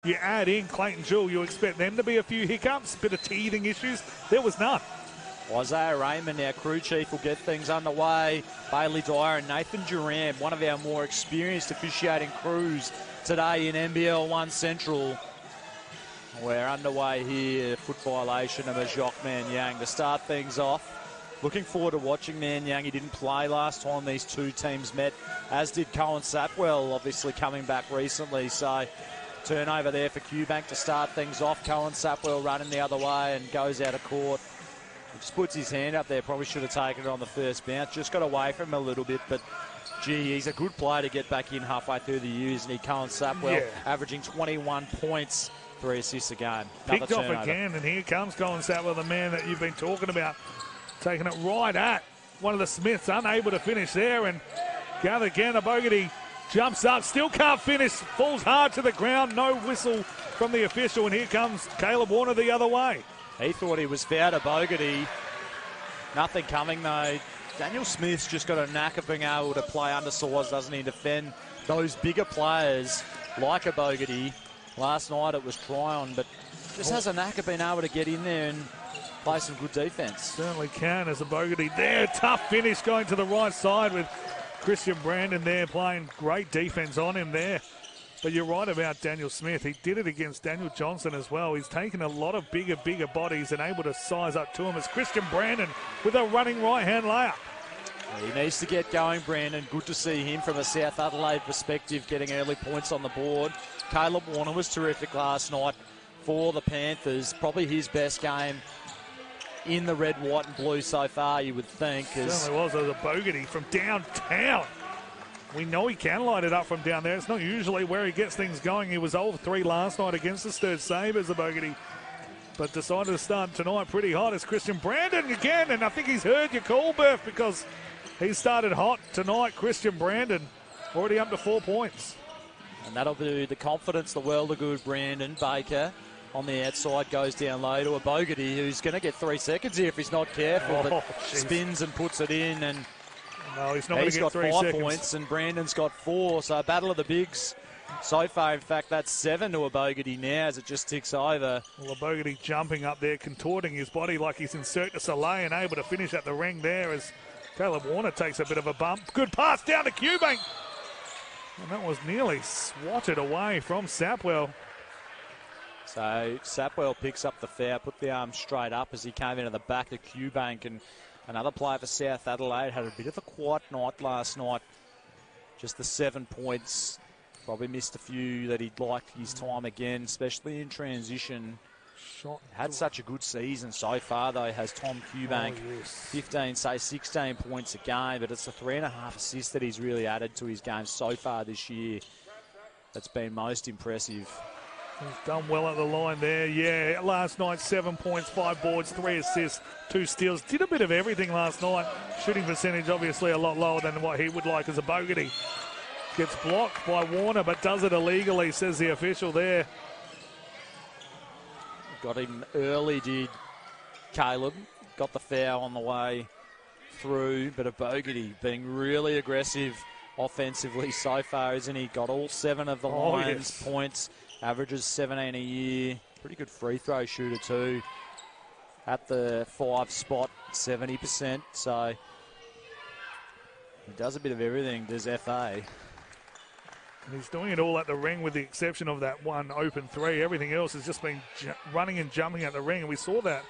You add in Clayton Jewell, you expect them to be a few hiccups, bit of teething issues. There was none. Isaiah Raymond, our crew chief, will get things underway. Bailey Dyer and Nathan Duran, one of our more experienced officiating crews today in NBL 1 Central. We're underway here. Foot violation of a Jacques Maniang to start things off. Looking forward to watching Maniang. He didn't play last time these two teams met, as did Cohen Sapwell, obviously coming back recently. So turnover there for QBank to start things off. Cohen Sapwell running the other way and goes out of court. He just puts his hand up there. Probably should have taken it on the first bounce. Just got away from him a little bit, but gee, he's a good player to get back in halfway through the year, isn't he? Cohen Sapwell, averaging 21 points, 3 assists a game. Picked off again, and here comes Cohen Sapwell, the man that you've been talking about, taking it right at one of the Smiths, unable to finish there, and gather again. Abogarty jumps up, still can't finish, falls hard to the ground, no whistle from the official, and here comes Caleb Warner the other way. He thought he was fouled at Bogarty. Nothing coming though. Daniel Smith's just got a knack of being able to play undersized, doesn't he? Defend those bigger players like a Bogarty. Last night it was Tryon, but just has a knack of being able to get in there and play some good defence. Certainly can, as a Bogarty there. Tough finish going to the right side with Christian Brandon there playing great defence on him there. But you're right about Daniel Smith. He did it against Daniel Johnson as well. He's taken a lot of bigger bodies and able to size up to him as Christian Brandon with a running right-hand layup. He needs to get going, Brandon. Good to see him from a South Adelaide perspective, getting early points on the board. Caleb Warner was terrific last night for the Panthers. Probably his best game in the red, white and blue so far, you would think. Certainly was. As a Bogarty from downtown. We know he can light it up from down there. It's not usually where he gets things going. He was 0-3 last night against the Sturt Sabres, a Bogarty, but decided to start tonight pretty hot as Christian Brandon again, and I think he's heard your call, Berth, because he started hot tonight. Christian Brandon already up to 4 points. And that'll do the confidence the world of good. Brandon Baker on the outside goes down low to a Bogarty, who's going to get 3 seconds here if he's not careful, but spins and puts it in, and no, he's not going to get 3 seconds. He's got 5 points and Brandon's got 4. So a battle of the bigs so far. In fact, that's 7 to a Bogarty now as it just ticks over. Well, a Bogarty jumping up there, contorting his body like he's in Cirque du Soleil and able to finish at the ring there as Caleb Warner takes a bit of a bump. Good pass down to QBank. And that was nearly swatted away from Sapwell. So Sapwell picks up the foul, put the arm straight up as he came into the back of QBank, and another player for South Adelaide had a bit of a quiet night last night. Just the 7 points. Probably missed a few that he'd like his time again, especially in transition. Had such a good season so far, though, has Tom QBank. 16 points a game, but it's the 3.5 assists that he's really added to his game so far this year that's been most impressive. He's done well at the line there. Yeah, last night 7 points, 5 boards, 3 assists, 2 steals. Did a bit of everything last night. Shooting percentage obviously a lot lower than what he would like as a Bogarty. Gets blocked by Warner, but does it illegally, says the official there. Got him early, did Caleb. Got the foul on the way through, but a Bogarty being really aggressive offensively so far, isn't he? Got all 7 of the Lions' points. Averages 17 a year. Pretty good free throw shooter too. At the 5 spot, 70%. So he does a bit of everything, does FA. And he's doing it all at the ring with the exception of that one open 3. Everything else has just been running and jumping at the ring. And we saw that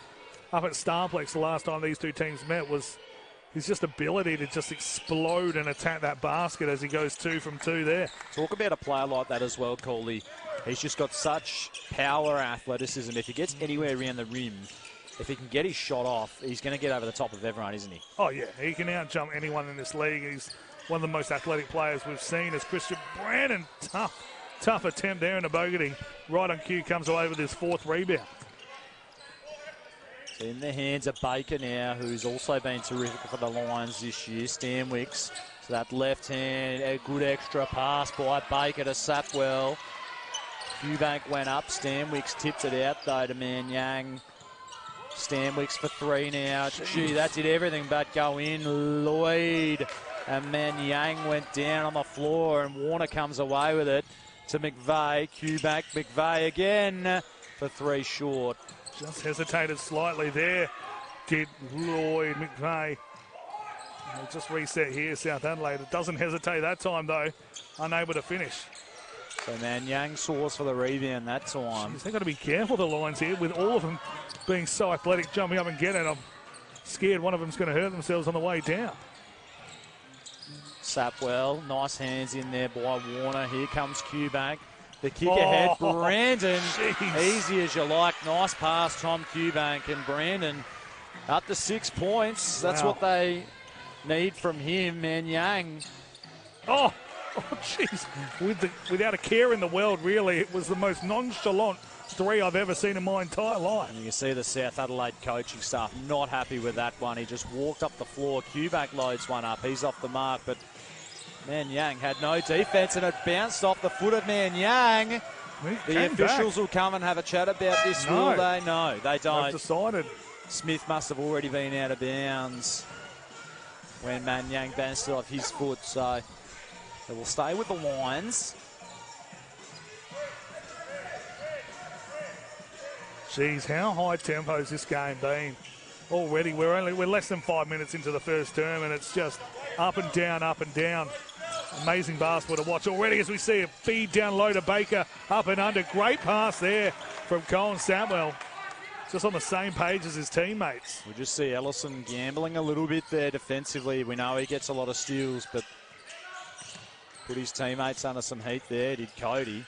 up at Starplex the last time these two teams met was his just ability to just explode and attack that basket as he goes 2 from 2 there. Talk about a player like that as well, Coley. He's just got such power and athleticism. If he gets anywhere around the rim, if he can get his shot off, he's going to get over the top of everyone, isn't he? Oh, yeah. He can out-jump anyone in this league. He's one of the most athletic players we've seen as Christian Brandon. Tough attempt there in the Bogarty. Right on cue, comes away with his 4th rebound. It's in the hands of Baker now, who's also been terrific for the Lions this year. Stanwicks, so that left hand, a good extra pass by Baker to Sapwell. QBank went up. Stanwicks tipped it out, though, to Maniang. Stanwicks for 3 now. Gee, that did everything but go in. Lloyd and Maniang went down on the floor, and Warner comes away with it. to McVeigh. Q-back, McVeigh again for 3 short. Just hesitated slightly there, did Lloyd McVeigh. They'll just reset here, South Adelaide. It doesn't hesitate that time, though. Unable to finish. So Manyang soars for the rebound that time. They've got to be careful, the Lions here, with all of them being so athletic, jumping up and getting it. I'm scared one of them's going to hurt themselves on the way down. Sapwell, nice hands in there by Warner. Here comes Q-back. The kick ahead, Brandon. Geez. Easy as you like. Nice pass, Tom Q-back. And Brandon up to 6 points. That's what they need from him. Manyang. Oh, jeez. Without a care in the world, really. It was the most nonchalant 3 I've ever seen in my entire life. And you can see the South Adelaide coaching staff not happy with that one. He just walked up the floor. Q-back loads one up. He's off the mark, but Manyang had no defence, and it bounced off the foot of Manyang. The officials will come and have a chat about this, will they? No, they don't. They've decided. Smith must have already been out of bounds when Manyang bounced it off his foot, so they will stay with the Lions. Geez, how high tempo has this game been? Already, we're less than 5 minutes into the first term, and it's just up and down, up and down. Amazing basketball to watch already as we see a feed down low to Baker, up and under. Great pass there from Colin Sapwell. Just on the same page as his teammates. We just see Ellison gambling a little bit there defensively. We know he gets a lot of steals, but put his teammates under some heat there, did Cody.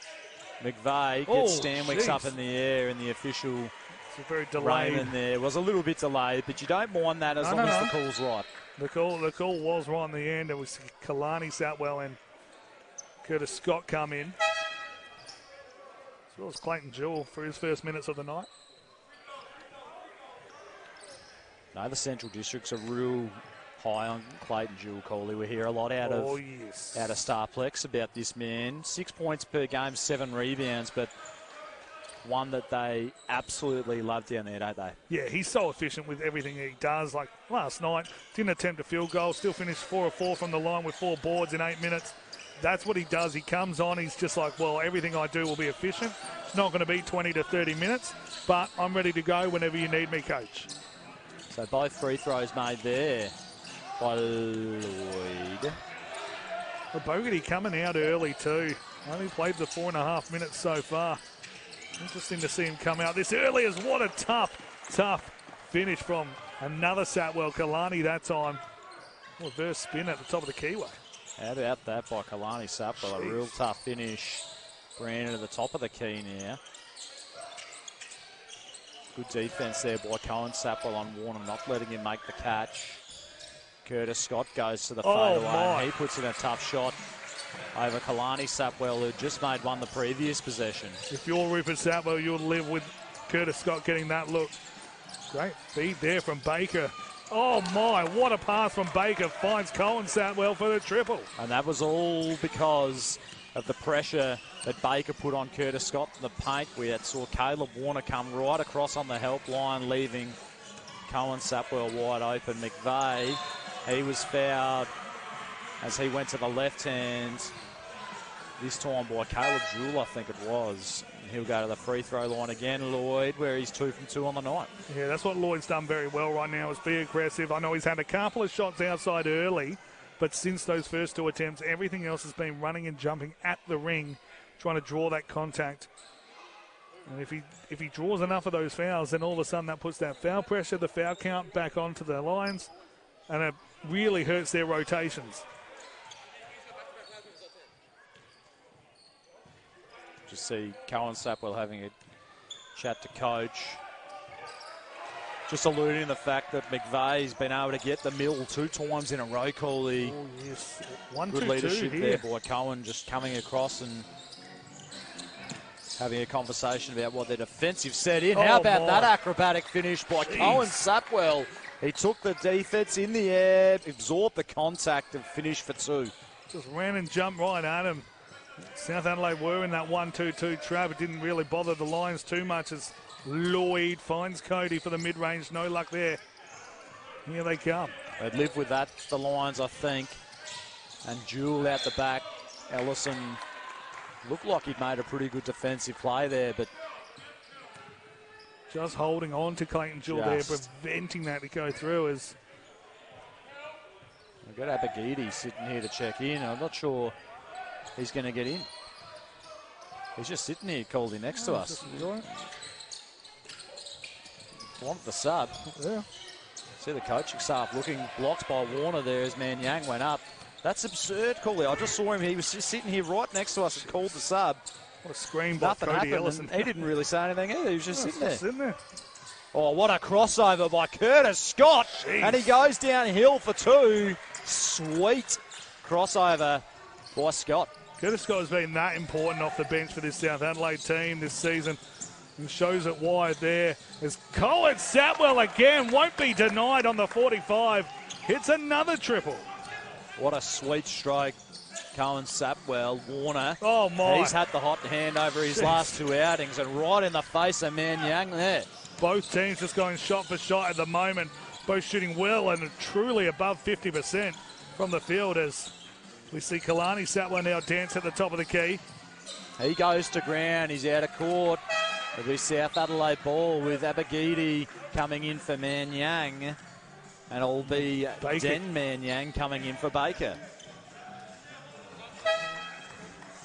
McVeigh gets Stanwicks up in the air, and the official it's very delayed. Raymond there was a little bit delayed, but you don't mind that as long as the call's right. The call was right in the end, and we see Kalani Sapwell and Curtis Scott come in, as well as Clayton Jewell for his first minutes of the night. No, the Central Districts are real high on Clayton Jewell, Coley. We hear a lot out of Starplex about this man. 6 points per game, 7 rebounds, but one that they absolutely love down there, don't they? Yeah, he's so efficient with everything he does. Like last night, didn't attempt a field goal, still finished 4 of 4 from the line with 4 boards in 8 minutes. That's what he does. He comes on, he's just like, well, everything I do will be efficient. It's not going to be 20 to 30 minutes, but I'm ready to go whenever you need me, coach. So both free throws made there by Lloyd. Well, Bogarty coming out early too. Only played the 4.5 minutes so far. Interesting to see him come out this early. As what a tough finish from another Satwell. Kalani that time. Reverse spin at the top of the keyway. How about that by Kalani Sapwell? A real tough finish. Brandon at the top of the key now. Good defense there by Cohen Sapwell on Warner, not letting him make the catch. Curtis Scott goes to the fadeaway, and he puts in a tough shot over Kalani Sapwell, who just made one the previous possession. If you're Rupert Sapwell, you'll live with Curtis Scott getting that look. Great feed there from Baker. Oh my, what a pass from Baker. Finds Cohen Sapwell for the triple. And that was all because of the pressure that Baker put on Curtis Scott in the paint. We saw Caleb Warner come right across on the help line, leaving Cohen Sapwell wide open. McVeigh, he was fouled as he went to the left hand, this time by Caleb Jewell, I think it was. And he'll go to the free throw line again, Lloyd, where he's 2 from 2 on the night. Yeah, that's what Lloyd's done very well right now, is be aggressive. I know he's had a couple of shots outside early, but since those first 2 attempts, everything else has been running and jumping at the ring, trying to draw that contact. And if he draws enough of those fouls, then all of a sudden that puts that foul pressure, the foul count back onto the Lions, and it really hurts their rotations. Just see Cohen Sapwell having a chat to coach. Just alluding to the fact that McVeigh's been able to get the middle 2 times in a row, Coley. Oh, yes. 1, Good 2, leadership 2 there by Cohen, just coming across and having a conversation about what their defensive set in. How about that acrobatic finish by Cohen Sapwell? He took the defense in the air, absorbed the contact, and finished for 2. Just ran and jumped right at him. South Adelaide were in that 1-2-2 trap. It didn't really bother the Lions too much as Lloyd finds Cody for the mid-range. No luck there. Here they come. They'd live with that, the Lions, I think. And Jewell out the back. Ellison Looked like he'd made a pretty good defensive play there, but just holding on to Clayton Jewell there, preventing that to go through. As we've got Abagidi sitting here to check in. I'm not sure he's going to get in. He's just sitting here, Caldy, next to us. Wanted the sub. Yeah. See the coaching staff looking, blocked by Warner there as Man Yang went up. That's absurd, Caldy. I just saw him. He was just sitting here right next to us and called the sub. What a scream by Nothing Cody happened. Ellison. He didn't really say anything either. He was just sitting there. Oh, what a crossover by Curtis Scott. Jeez. And he goes downhill for 2. Sweet crossover by Scott. Curtis Scott has been that important off the bench for this South Adelaide team this season. And shows it wide there as Colin Sapwell again won't be denied on the 45. Hits another triple. What a sweet stroke. Colin Sapwell, Warner. Oh, my. He's had the hot hand over his last 2 outings and right in the face of Man Yang there. Both teams just going shot for shot at the moment. Both shooting well and truly above 50% from the field as we see Kalani Sapwell now dance at the top of the key. He goes to ground. He's out of court. It'll be South Adelaide ball with Abagidi coming in for Man Yang. And it'll be Den Man Yang coming in for Baker.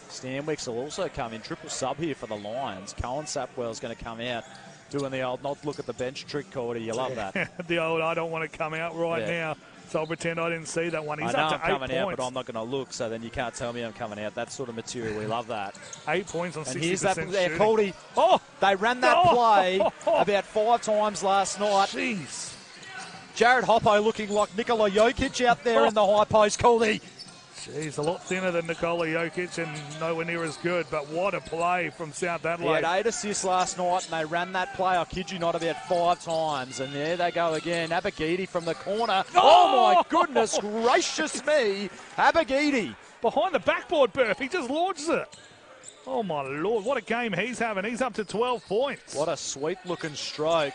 Stanwicks will also come in. Triple sub here for the Lions. Colin Sapwell's going to come out doing the old not look at the bench trick, Cordy. You love that. The old I don't want to come out now. So I'll pretend I didn't see that one. He's up to 8 points. I'm coming out, but I'm not going to look, so then you can't tell me I'm coming out. That sort of material, we love that. 8 points on 60% and here's that there, shooting. Caldy. Oh, they ran that play about 5 times last night. Jeez. Jared Hoppo looking like Nikola Jokic out there in the high post, Caldy. Jeez, a lot thinner than Nikola Jokic and nowhere near as good, but what a play from South Adelaide. He had 8 assists last night, and they ran that play, I kid you not, about 5 times. And there they go again. Abagidi from the corner. Oh, my goodness gracious me. Abagidi. Behind the backboard, Burf. He just launches it. Oh, my Lord. What a game he's having. He's up to 12 points. What a sweet-looking stroke.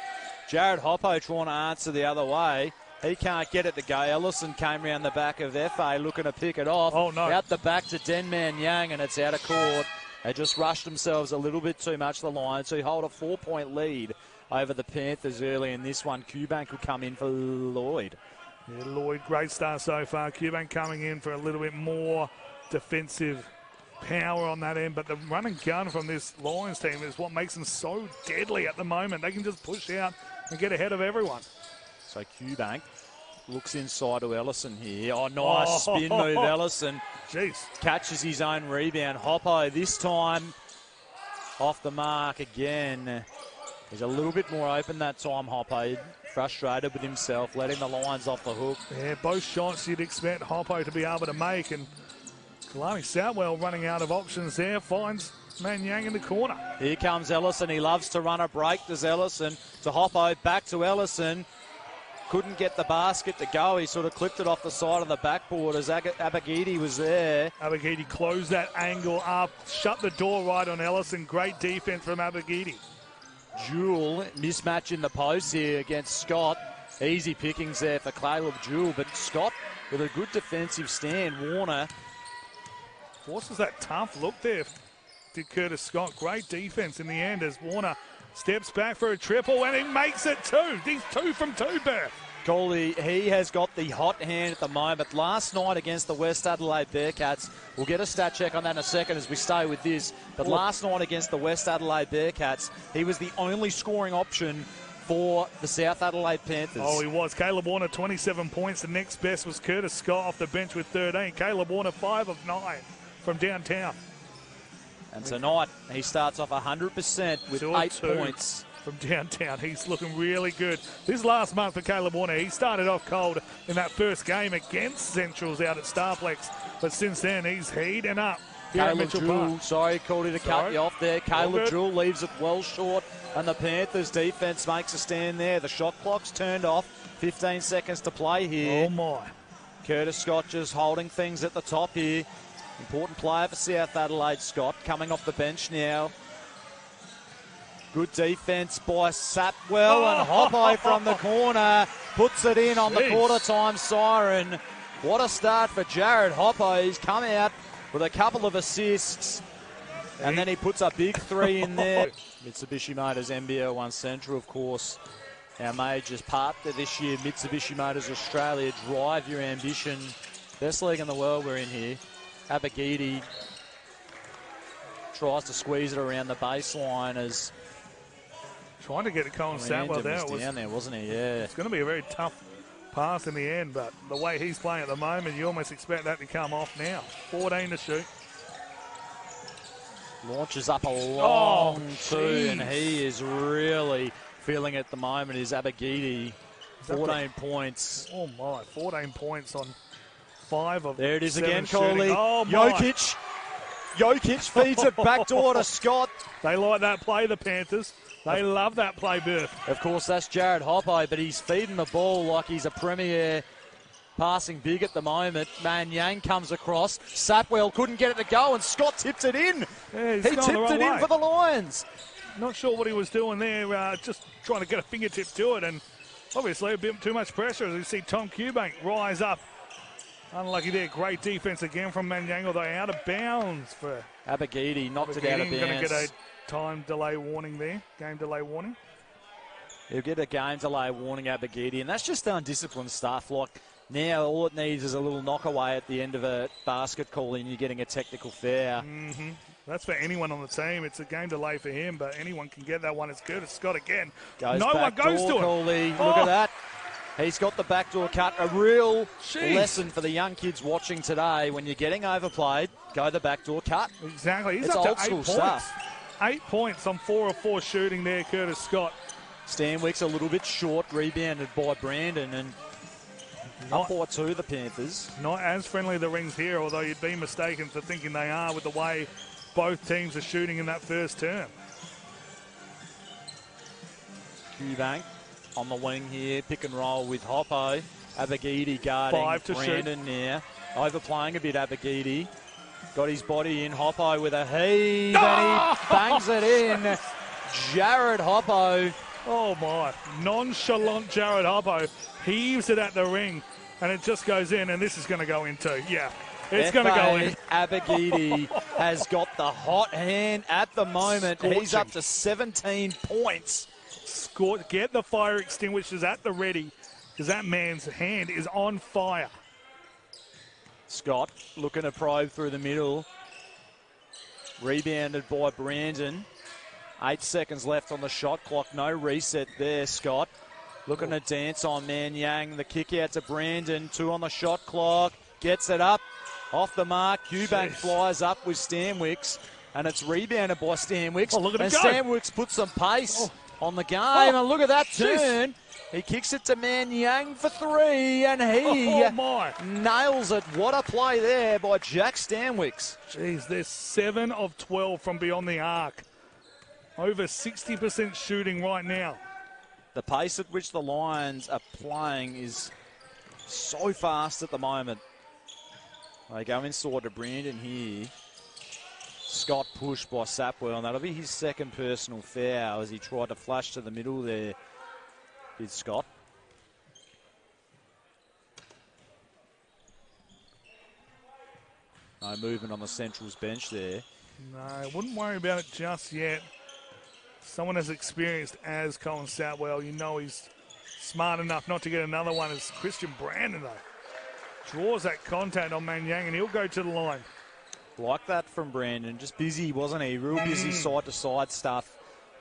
Jared Hoppo trying to answer the other way. He can't get it to go. Ellison came round the back of FA looking to pick it off. Oh, no. Out the back to Denman Yang, and it's out of court. They just rushed themselves a little bit too much, the Lions, who hold a 4-point lead over the Panthers early in this one. Cubank will come in for Lloyd. Yeah, Lloyd, great start so far. Cubank coming in for a little bit more defensive power on that end, but the run and gun from this Lions team is what makes them so deadly at the moment. They can just push out and get ahead of everyone. So Cubank looks inside to Ellison here. Oh, nice spin move, Ellison. Jeez. Catches his own rebound. Hoppo this time off the mark again. He's a little bit more open that time, Hoppo. Frustrated with himself, letting the Lions off the hook. Yeah, both shots you'd expect Hoppo to be able to make, and Kalani Sapwell running out of options there, finds Man Yang in the corner. Here comes Ellison. He loves to run a break. Does Ellison to Hoppo, back to Ellison. Couldn't get the basket to go. He sort of clipped it off the side of the backboard as Abagidi was there. Abagidi closed that angle up, shut the door right on Ellison. Great defense from Abagidi. Jewell, mismatch in the post here against Scott. Easy pickings there for Caleb Jewell, but Scott with a good defensive stand. Warner forces that tough look there. Did Curtis Scott. Great defense in the end as Warner steps back for a triple, and he makes it 2. He's 2 from 2, Beth. Coley, he has got the hot hand at the moment. Last night against the West Adelaide Bearcats, we'll get a stat check on that in a second as we stay with this, but last night against the West Adelaide Bearcats, he was the only scoring option for the South Adelaide Panthers. Oh, he was. Caleb Warner, 27 points. The next best was Curtis Scott off the bench with 13. Caleb Warner, 5 of 9 from downtown. And tonight, he starts off 100% with 8 points. From downtown. He's looking really good. This last month for Caleb Warner, he started off cold in that first game against Centrals out at Starplex. But since then, he's heating up here at Mitchell Park. Sorry, called it to cut you off there. Caleb Jewell leaves it well short, and the Panthers defense makes a stand there. The shot clock's turned off. 15 seconds to play here. Oh, my. Curtis Scott just holding things at the top here. Important player for South Adelaide, Scott, coming off the bench now. Good defense by Sapwell, and Hoppo from the corner puts it in on the quarter-time siren. What a start for Jared Hoppo. He's come out with a couple of assists. And then he puts a big three in there. Mitsubishi Motors NBL 1 Central, of course, our majors partner this year. Mitsubishi Motors Australia, drive your ambition. Best league in the world we're in here. Abagidi tries to squeeze it around the baseline as... Trying to get it Colin Satwell there. Was down there, wasn't he? Yeah. It's going to be a very tough pass in the end, but the way he's playing at the moment, you almost expect that to come off now. 14 to shoot. Launches up a long two, and he is really feeling it at the moment, is Abagidi. 14 points. Oh, my. 14 points on 5 of there it is again, shooting. Coley. Oh, my. Jokic feeds it backdoor to Scott. They like that play, the Panthers. They love that play, Berth. Of course, that's Jared Hoppe, but he's feeding the ball like he's a premier, passing big at the moment. Man Yang comes across. Satwell couldn't get it to go, and Scott tipped it in. Yeah, he tipped it in for the Lions. Not sure what he was doing there, just trying to get a fingertip to it, and obviously a bit too much pressure as we see Tom Cubank rise up. Unlucky there. Great defense again from Manyang, although out of bounds for Abagidi. Knocked it out of bounds. Going to get a time delay warning there. Game delay warning. He'll get a game delay warning, Abagidi, and that's just undisciplined stuff. Like, now all it needs is a little knockaway at the end of a basket call and you're getting a technical foul. Mm-hmm. That's for anyone on the team. It's a game delay for him, but anyone can get that one. It's Curtis Scott again. No one goes to him. Look at that. He's got the backdoor cut. A real lesson for the young kids watching today. When you're getting overplayed, go the backdoor cut. Exactly. He's it's up old to 8 school points. stuff. 8 points on 4 of 4 shooting there, Curtis Scott. Stanwick's a little bit short, rebounded by Brandon, and up by 2 the Panthers. Not as friendly the rings here, although you'd be mistaken for thinking they are with the way both teams are shooting in that first term. Cubank on the wing here, pick and roll with Hoppo. Abagidi guarding 5 to Brandon shoot. now. Overplaying a bit, Abagidi. Got his body in. Hoppo with a heave, and he bangs it in. Jared Hoppo. Oh, my. Nonchalant Jared Hoppo heaves it at the ring, and it just goes in, and this is going to go in too. Yeah, it's going to go in. Abagidi has got the hot hand at the moment. Scorching. He's up to 17 points. Get the fire extinguishers at the ready, because that man's hand is on fire. Scott looking to probe through the middle. Rebounded by Brandon. 8 seconds left on the shot clock. No reset there, Scott. Looking to dance on Manyang. The kick out to Brandon. 2 on the shot clock. Gets it up. Off the mark. Cubank flies up with Stanwicks. And it's rebounded by Stanwicks. Oh, look at him and go. Stanwicks puts some pace on the game. And look at that turn. He kicks it to Manyang for 3. And he nails it. What a play there by Jack Stanwicks. Jeez, there's 7 of 12 from beyond the arc. Over 60% shooting right now. The pace at which the Lions are playing is so fast at the moment. They go inside to Brandon here. Scott pushed by Satwell, and that'll be his second personal foul as he tried to flash to the middle there, did Scott. No movement on the Central's bench there. No, wouldn't worry about it just yet. Someone as experienced as Colin Satwell, you know he's smart enough not to get another one as Christian Brandon, though. Draws that contact on Manyang, and he'll go to the line. Like that from Brandon. Just busy, wasn't he? Real busy side-to-side stuff.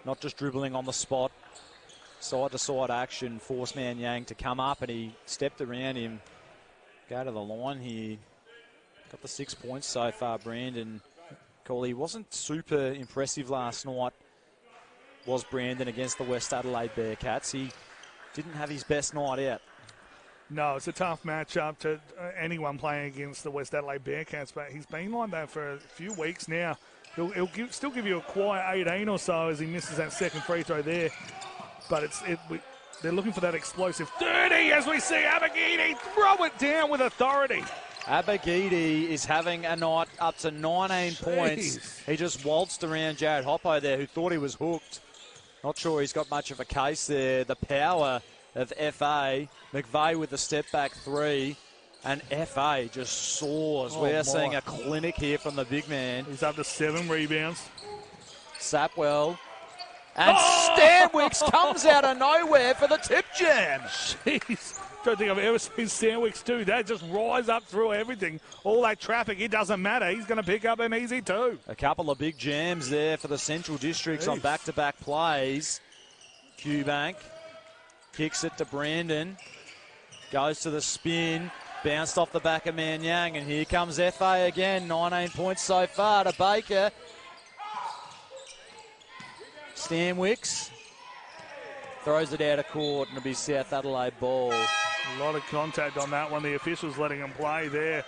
Not just dribbling on the spot. Side-to-side action. Forced Manyang to come up, and he stepped around him. Go to the line here. Got the 6 points so far, Brandon. He wasn't super impressive last night, was Brandon, against the West Adelaide Bearcats. He didn't have his best night out. No, it's a tough matchup to anyone playing against the West Adelaide Bearcats, but he's been like that for a few weeks now. He'll still give you a quiet 18 or so as he misses that second free throw there. But they're looking for that explosive 30 as we see Abagidi throw it down with authority. Abagidi is having a night up to 19 points. He just waltzed around Jared Hoppo there, who thought he was hooked. Not sure he's got much of a case there. The power of FA. McVeigh with the step back 3. And FA just soars. We're seeing a clinic here from the big man. He's up to 7 rebounds. Sapwell. And Stanwicks comes out of nowhere for the tip jam. Jeez. Don't think I've ever seen Stanwicks do that. Just rise up through everything. All that traffic, it doesn't matter. He's going to pick up an easy 2. A couple of big jams there for the Central Districts on back-to-back plays. Qbank kicks it to Brandon. Goes to the spin. Bounced off the back of Manyang. And here comes FA again. 19 points so far to Baker. Stanwicks throws it out of court, and it'll be South Adelaide ball. A lot of contact on that one. The officials letting him play there.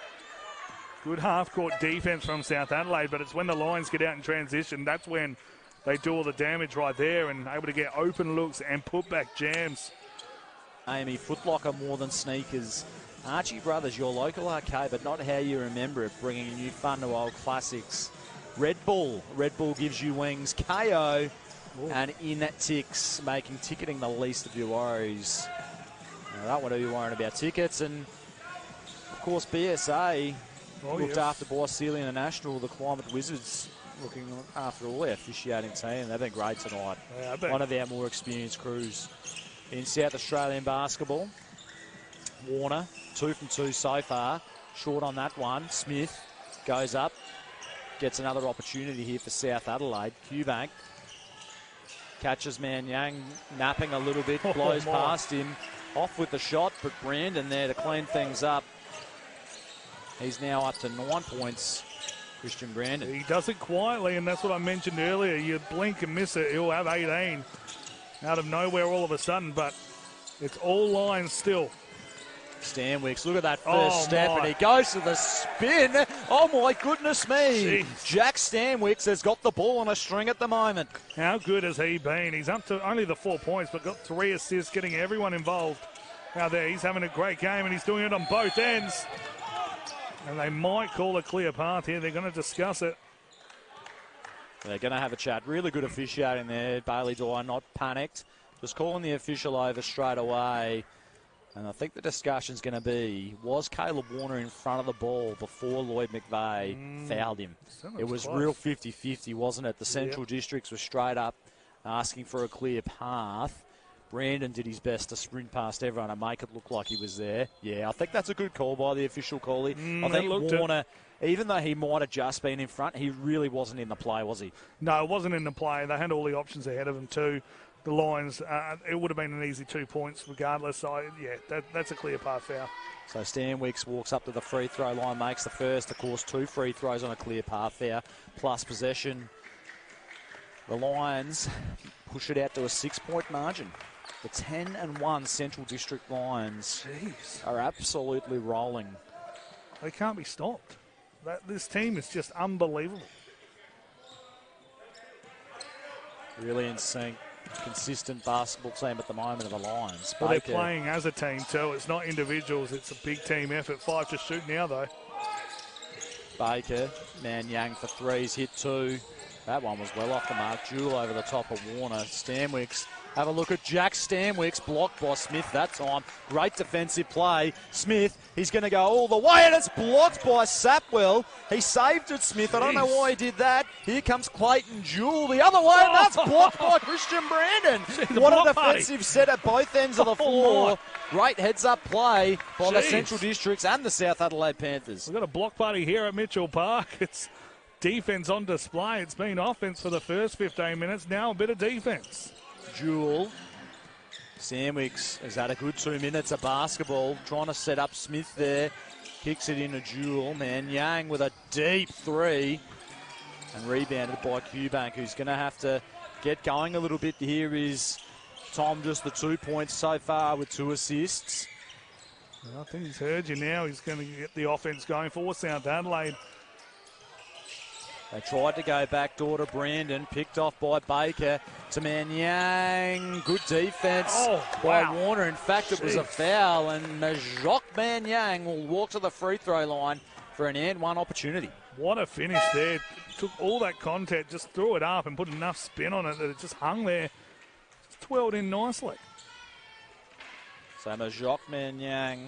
Good half-court defence from South Adelaide, but it's when the Lions get out in transition, that's when they do all the damage right there and able to get open looks and put back jams. Amy, Footlocker more than sneakers. Archie Brothers, your local arcade, but not how you remember it, bringing new fun to old classics. Red Bull. Red Bull gives you wings. KO. Ooh. And in ticks, making ticketing the least of your worries. I don't want to be worrying about tickets. And, of course, BSA looked after Boss Sealy International, the Climate Wizards, looking after all their officiating team. They've been great tonight. Yeah, one of our more experienced crews in South Australian basketball. Warner, 2 from 2 so far. Short on that one. Smith goes up. Gets another opportunity here for South Adelaide. Qbank catches Manyang napping a little bit, blows past him. Off with the shot, but Brandon there to clean things up. He's now up to 9 points, Christian Brandon. He does it quietly, and that's what I mentioned earlier. You blink and miss it, he'll have 18 out of nowhere all of a sudden, but it's all lines still. Stanwicks, look at that first step, and he goes to the spin. Oh, my goodness me. Jeez. Jack Stanwicks has got the ball on a string at the moment. How good has he been? He's up to only the 4 points, but got 3 assists, getting everyone involved. Now there, he's having a great game, and he's doing it on both ends. And they might call a clear path here. They're going to discuss it. They're going to have a chat. Really good officiating there. Bailey Dwyer not panicked. Just calling the official over straight away. And I think the discussion's going to be, was Caleb Warner in front of the ball before Lloyd McVeigh fouled him? It was close. Real 50-50, wasn't it? The Central Districts were straight up asking for a clear path. Brandon did his best to sprint past everyone and make it look like he was there. Yeah, I think that's a good call by the official callie. I think Warner, even though he might have just been in front, he really wasn't in the play, was he? No, it wasn't in the play. They had all the options ahead of him too. The Lions, it would have been an easy 2 points regardless. So, yeah, that's a clear path foul. So Stanwicks walks up to the free throw line, makes the first. Of course, 2 free throws on a clear path foul, plus possession. The Lions push it out to a 6-point margin. The 10-1 Central District Lions are absolutely rolling. They can't be stopped. This team is just unbelievable. Really in sync. Consistent basketball team at the moment of the Lions. Well, they're playing as a team too. It's not individuals. It's a big team effort. 5 to shoot now, though. Baker, Manyang for 3s, hit 2. That one was well off the mark. Jewel over the top of Warner. Stanwicks. Have a look at Jack Stanwicks, blocked by Smith that time. Great defensive play. Smith, he's going to go all the way, and it's blocked by Sapwell. He saved it, Smith. I don't know why he did that. Here comes Clayton Jewell the other way, and that's blocked by Christian Brandon. What a defensive set at both ends of the floor. Great heads-up play by the Central Districts and the South Adelaide Panthers. We've got a block party here at Mitchell Park. It's defense on display. It's been offense for the first 15 minutes. Now a bit of defense. Jewell. Stanwicks has had a good 2 minutes of basketball, trying to set up Smith there. Kicks it into Jewell. Manyang with a deep 3. And rebounded by Qbank, who's going to have to get going a little bit. Here is Tom, just the 2 points so far with 2 assists. Well, I think he's heard you now. He's going to get the offense going for South Adelaide. They tried to go backdoor to Brandon, picked off by Baker to Manyang. Good defense by Warner. In fact, it was a foul, and Najok Manyang will walk to the free throw line for an and one opportunity. What a finish there. Took all that contact, just threw it up and put enough spin on it that it just hung there. Just twirled in nicely. So Najok Manyang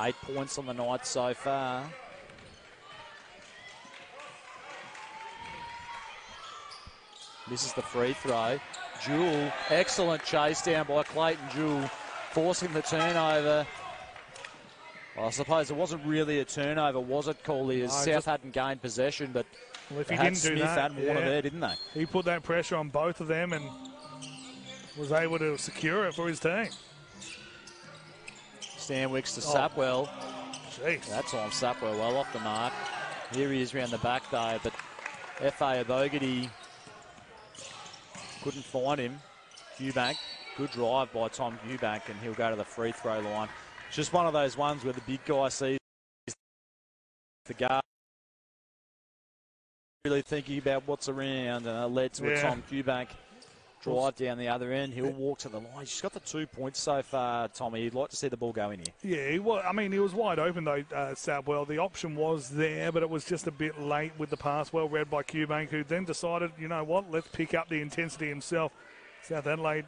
8 points on the night so far. This is the free throw. Jewell, excellent chase down by Clayton Jewell, forcing the turnover. Well, I suppose it wasn't really a turnover, was it, Cooley? As South hadn't gained possession, but well, if they he had didn't Smith do that, and Warner there, didn't they? He put that pressure on both of them and was able to secure it for his team. Stanwicks to Sapwell. Jeez. That time Sapwell well off the mark. Here he is round the back though, but F.A. Abogarty couldn't find him. Eubank, good drive by Tom Eubank, and he'll go to the free throw line. It's just one of those ones where the big guy sees the guard really thinking about what's around, and it led to a Tom Eubank drive down the other end. He'll walk to the line. He's got the 2 points so far, Tommy. You'd like to see the ball go in here. Yeah, he was wide open though, Sapwell. The option was there, but it was just a bit late with the pass. Well read by Eubank, who then decided, you know what, let's pick up the intensity himself. South Adelaide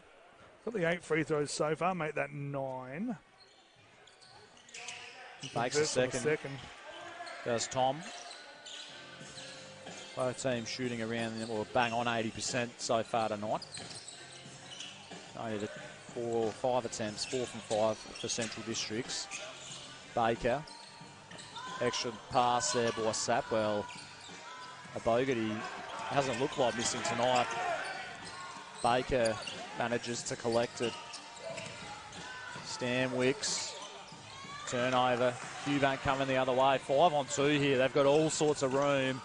got the 8 free throws so far, make that 9. Makes a second. Does Tom. Both teams shooting around, or bang on 80% so far tonight. Only the 4 or 5 attempts, 4 from 5 for Central Districts. Baker. Extra pass there by Sapwell. Abogarty hasn't looked like missing tonight. Baker manages to collect it. Stanwicks. Turnover. Eubank coming the other way. 5-on-2 here. They've got all sorts of room.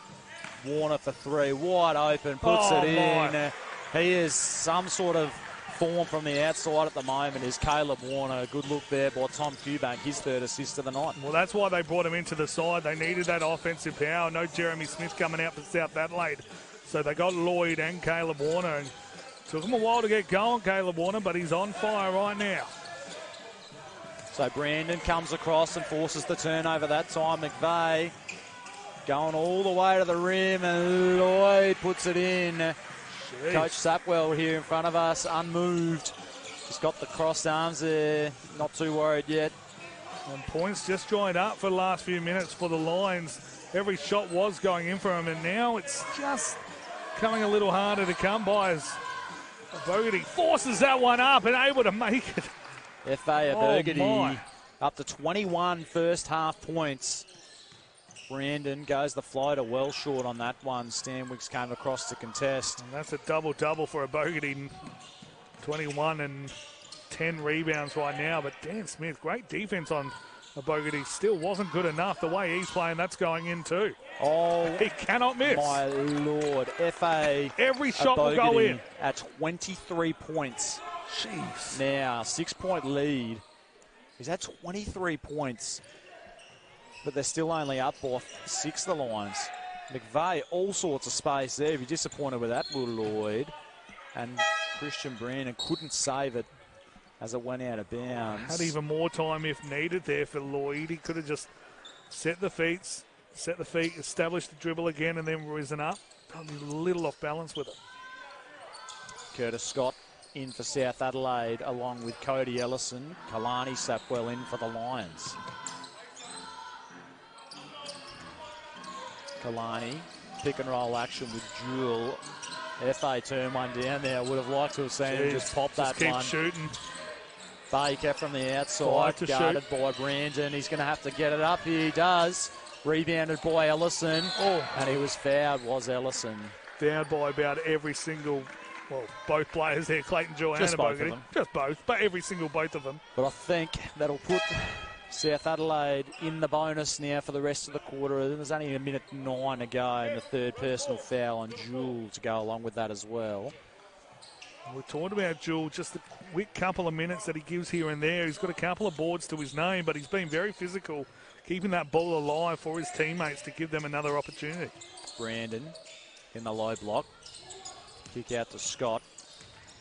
Warner for 3, wide open, puts it in. He is some sort of form from the outside at the moment, is Caleb Warner. Good look there by Tom Eubank, his 3rd assist of the night. Well, that's why they brought him into the side. They needed that offensive power. No Jeremy Smith coming out for South Adelaide. So they got Lloyd and Caleb Warner. And took him a while to get going, Caleb Warner, but he's on fire right now. So Brandon comes across and forces the turnover that time. McVeigh going all the way to the rim, and Lloyd puts it in. Jeez. Coach Sapwell here in front of us, unmoved. He's got the crossed arms there, not too worried yet. And points just joined up for the last few minutes for the Lions. Every shot was going in for him, and now it's just coming a little harder to come by as Abogarty forces that one up and able to make it. F.A. Abogarty up to 21 first half points. Brandon goes the floater well short on that one. Stanwicks came across to contest. And that's a double-double for Abogarty. 21 and 10 rebounds right now. But Dan Smith, great defense on Abogarty. Still wasn't good enough. The way he's playing, that's going in too. Oh, he cannot miss. My Lord. F.A. Every shot Abogarty will go in. At 23 points. Jeez. Now, 6-point lead. He's at 23 points. But they're still only up by 6, the Lions. McVeigh, all sorts of space there. If you're disappointed with that, Will Lloyd. And Christian Brandon couldn't save it as it went out of bounds. Had even more time if needed there for Lloyd. He could have just set the feet, established the dribble again, and then risen up. Probably a little off balance with it. Curtis Scott in for South Adelaide, along with Cody Ellison. Kalani Sapwell in for the Lions. Kalani, pick and roll action with Jewell. F.A. turned one down there. Would have liked to have seen him just pop that keep one. Shooting. Baker from the outside, guarded by Brandon. He's going to have to get it up here. He does. Rebounded by Ellison. And he was fouled, was Ellison. Fouled by about every single, well, both players there, Clayton Jewell and Abogarty. Just both, but both of them. But I think that'll put South Adelaide in the bonus now for the rest of the quarter. There's only a minute 9 to go, and the 3rd personal foul on Jewell to go along with that as well. We talked about Jewell, just a quick couple of minutes that he gives here and there. He's got a couple of boards to his name, but he's been very physical, keeping that ball alive for his teammates to give them another opportunity. Brandon in the low block. Kick out to Scott.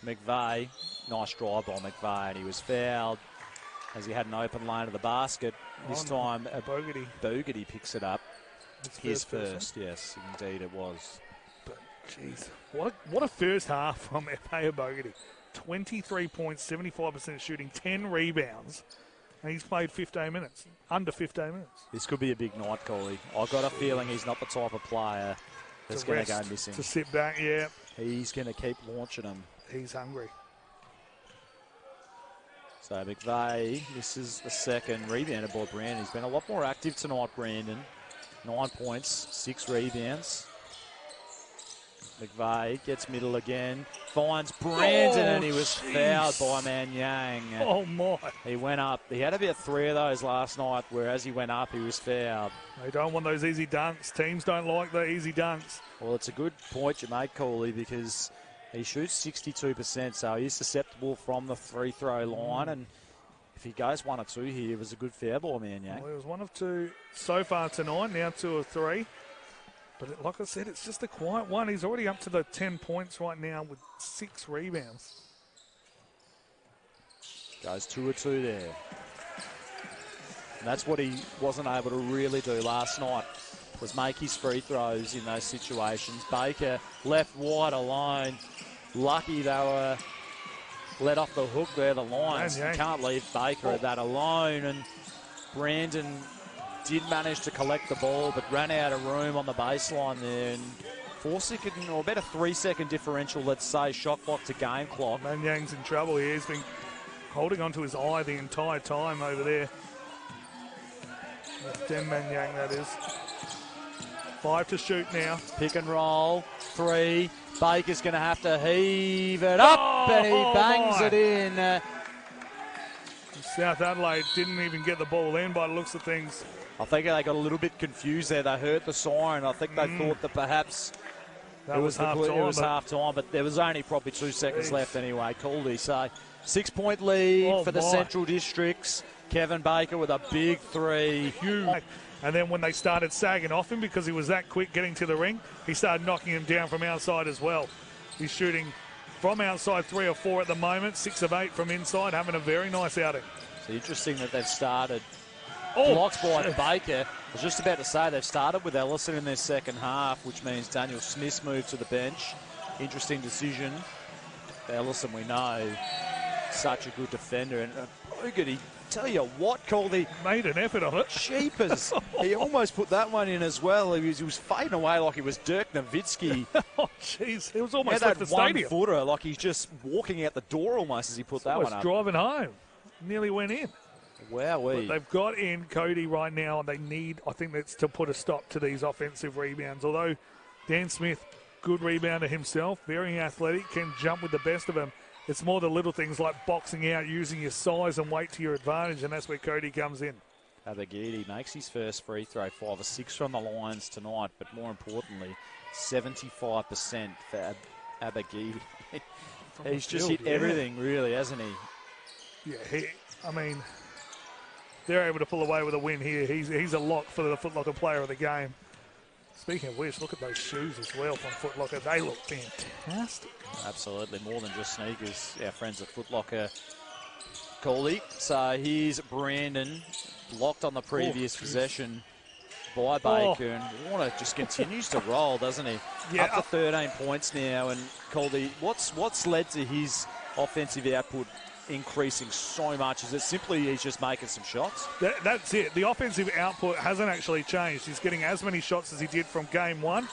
McVeigh, nice drive by McVeigh, and he was fouled as he had an open lane to the basket. This time, Abogarty picks it up. His first, yes, indeed it was. But, jeez, what a first half from F.A. Abogarty. 23 points, 75% shooting, 10 rebounds. And he's played 15 minutes, under 15 minutes. This could be a big night, Coley. I've got a feeling he's not the type of player that's going to go missing. To sit back, yeah. He's going to keep launching them. He's hungry. So McVeigh, this is the second rebounded by Brandon. He's been a lot more active tonight, Brandon. 9 points, 6 rebounds. McVeigh gets middle again, finds Brandon, and he was fouled by Manyang. Oh, my. He went up. He had about 3 of those last night, where as he went up, he was fouled. They don't want those easy dunks. Teams don't like the easy dunks. Well, it's a good point you made, Cooley, because he shoots 62%, so he's susceptible from the free throw line, and if he goes 1 or 2 here, it was a good foul ball, Manyang. Well, it was 1 of 2 so far tonight, now 2 of 3. But like I said, it's just a quiet one. He's already up to the 10 points right now with 6 rebounds. Goes 2 of 2 there. And that's what he wasn't able to really do last night, was make his free throws in those situations. Baker left wide alone. Lucky they were let off the hook there, the Lions. You can't leave Baker at that alone. And Brandon did manage to collect the ball, but ran out of room on the baseline there. And 4-second, or about a 3-second differential, let's say, shot clock to game clock. Manyang's in trouble here. He's been holding onto his eye the entire time over there. Den Manyang, that is. 5 to shoot now. Pick and roll, 3. Baker's going to have to heave it up, and he bangs it in. South Adelaide didn't even get the ball in by the looks of things. I think they got a little bit confused there. They heard the siren. I think they thought that perhaps it was half time, but there was only probably 2 seconds left anyway. Cooley, so 6-point lead for the Central Districts. Kevin Baker with a big 3. Huge. And then when they started sagging off him because he was that quick getting to the ring, he started knocking him down from outside as well. He's shooting from outside 3 or 4 at the moment, 6 of 8 from inside, having a very nice outing. It's interesting that they've started blocks by Baker. I was just about to say they've started with Ellison in their second half, which means Daniel Smith's moved to the bench. Interesting decision. Ellison, we know, such a good defender. And Bogarty, tell you what, Coley made an effort on it. Cheapers. He almost put that one in as well. He was fading away like he was Dirk Nowitzki. Oh, jeez. It was almost like the stadium. 1-footer, like he's just walking out the door almost as he put that one up. Driving home. Nearly went in. Wowee. But they've got in Cody right now, and they need, I think that's to put a stop to these offensive rebounds. Although Dan Smith, good rebounder himself, very athletic, can jump with the best of them. It's more the little things like boxing out, using your size and weight to your advantage, and that's where Cody comes in. Abagidi makes his first free throw, 5 or 6 from the Lions tonight, but more importantly, 75% for Abagidi. He's just hit everything, really, hasn't he? Yeah, I mean, they're able to pull away with a win here. He's a lock for the Foot Locker player of the game. Speaking of which, look at those shoes as well from Foot Locker. They look fantastic. Absolutely, more than just sneakers. Our friends at Foot Locker. Cooley. So here's Brandon, blocked on the previous possession by Baker. And Warner just continues to roll, doesn't he? Yeah, up to 13 points now. And Cooley, what's led to his offensive output increasing so much? Is it simply he's just making some shots? That's it. The offensive output hasn't actually changed. He's getting as many shots as he did from game 1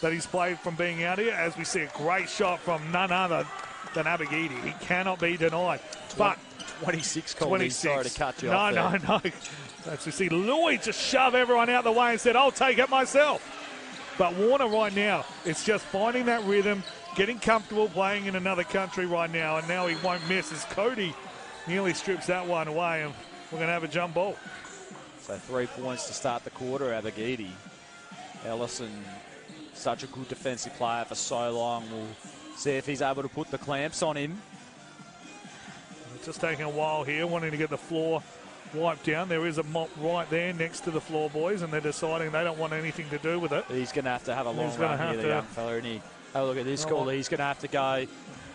that he's played from being out here, as we see a great shot from none other than Abagidi. He cannot be denied. But 26, Coley. Sorry to cut you off there. No. As we see Lloyd just shove everyone out the way and said, I'll take it myself. But Warner right now, it's just finding that rhythm, getting comfortable playing in another country right now, and now he won't miss as Cody nearly strips that one away, and we're going to have a jump ball. So 3 points to start the quarter, Abagidi. Ellison, such a good defensive player for so long. We'll see if he's able to put the clamps on him. It's just taking a while here, wanting to get the floor wiped down. There is a mop right there next to the floor, boys, and they're deciding they don't want anything to do with it. He's going to have a long run here, the young fella, isn't he? Have a look at this call. He's going to have to go.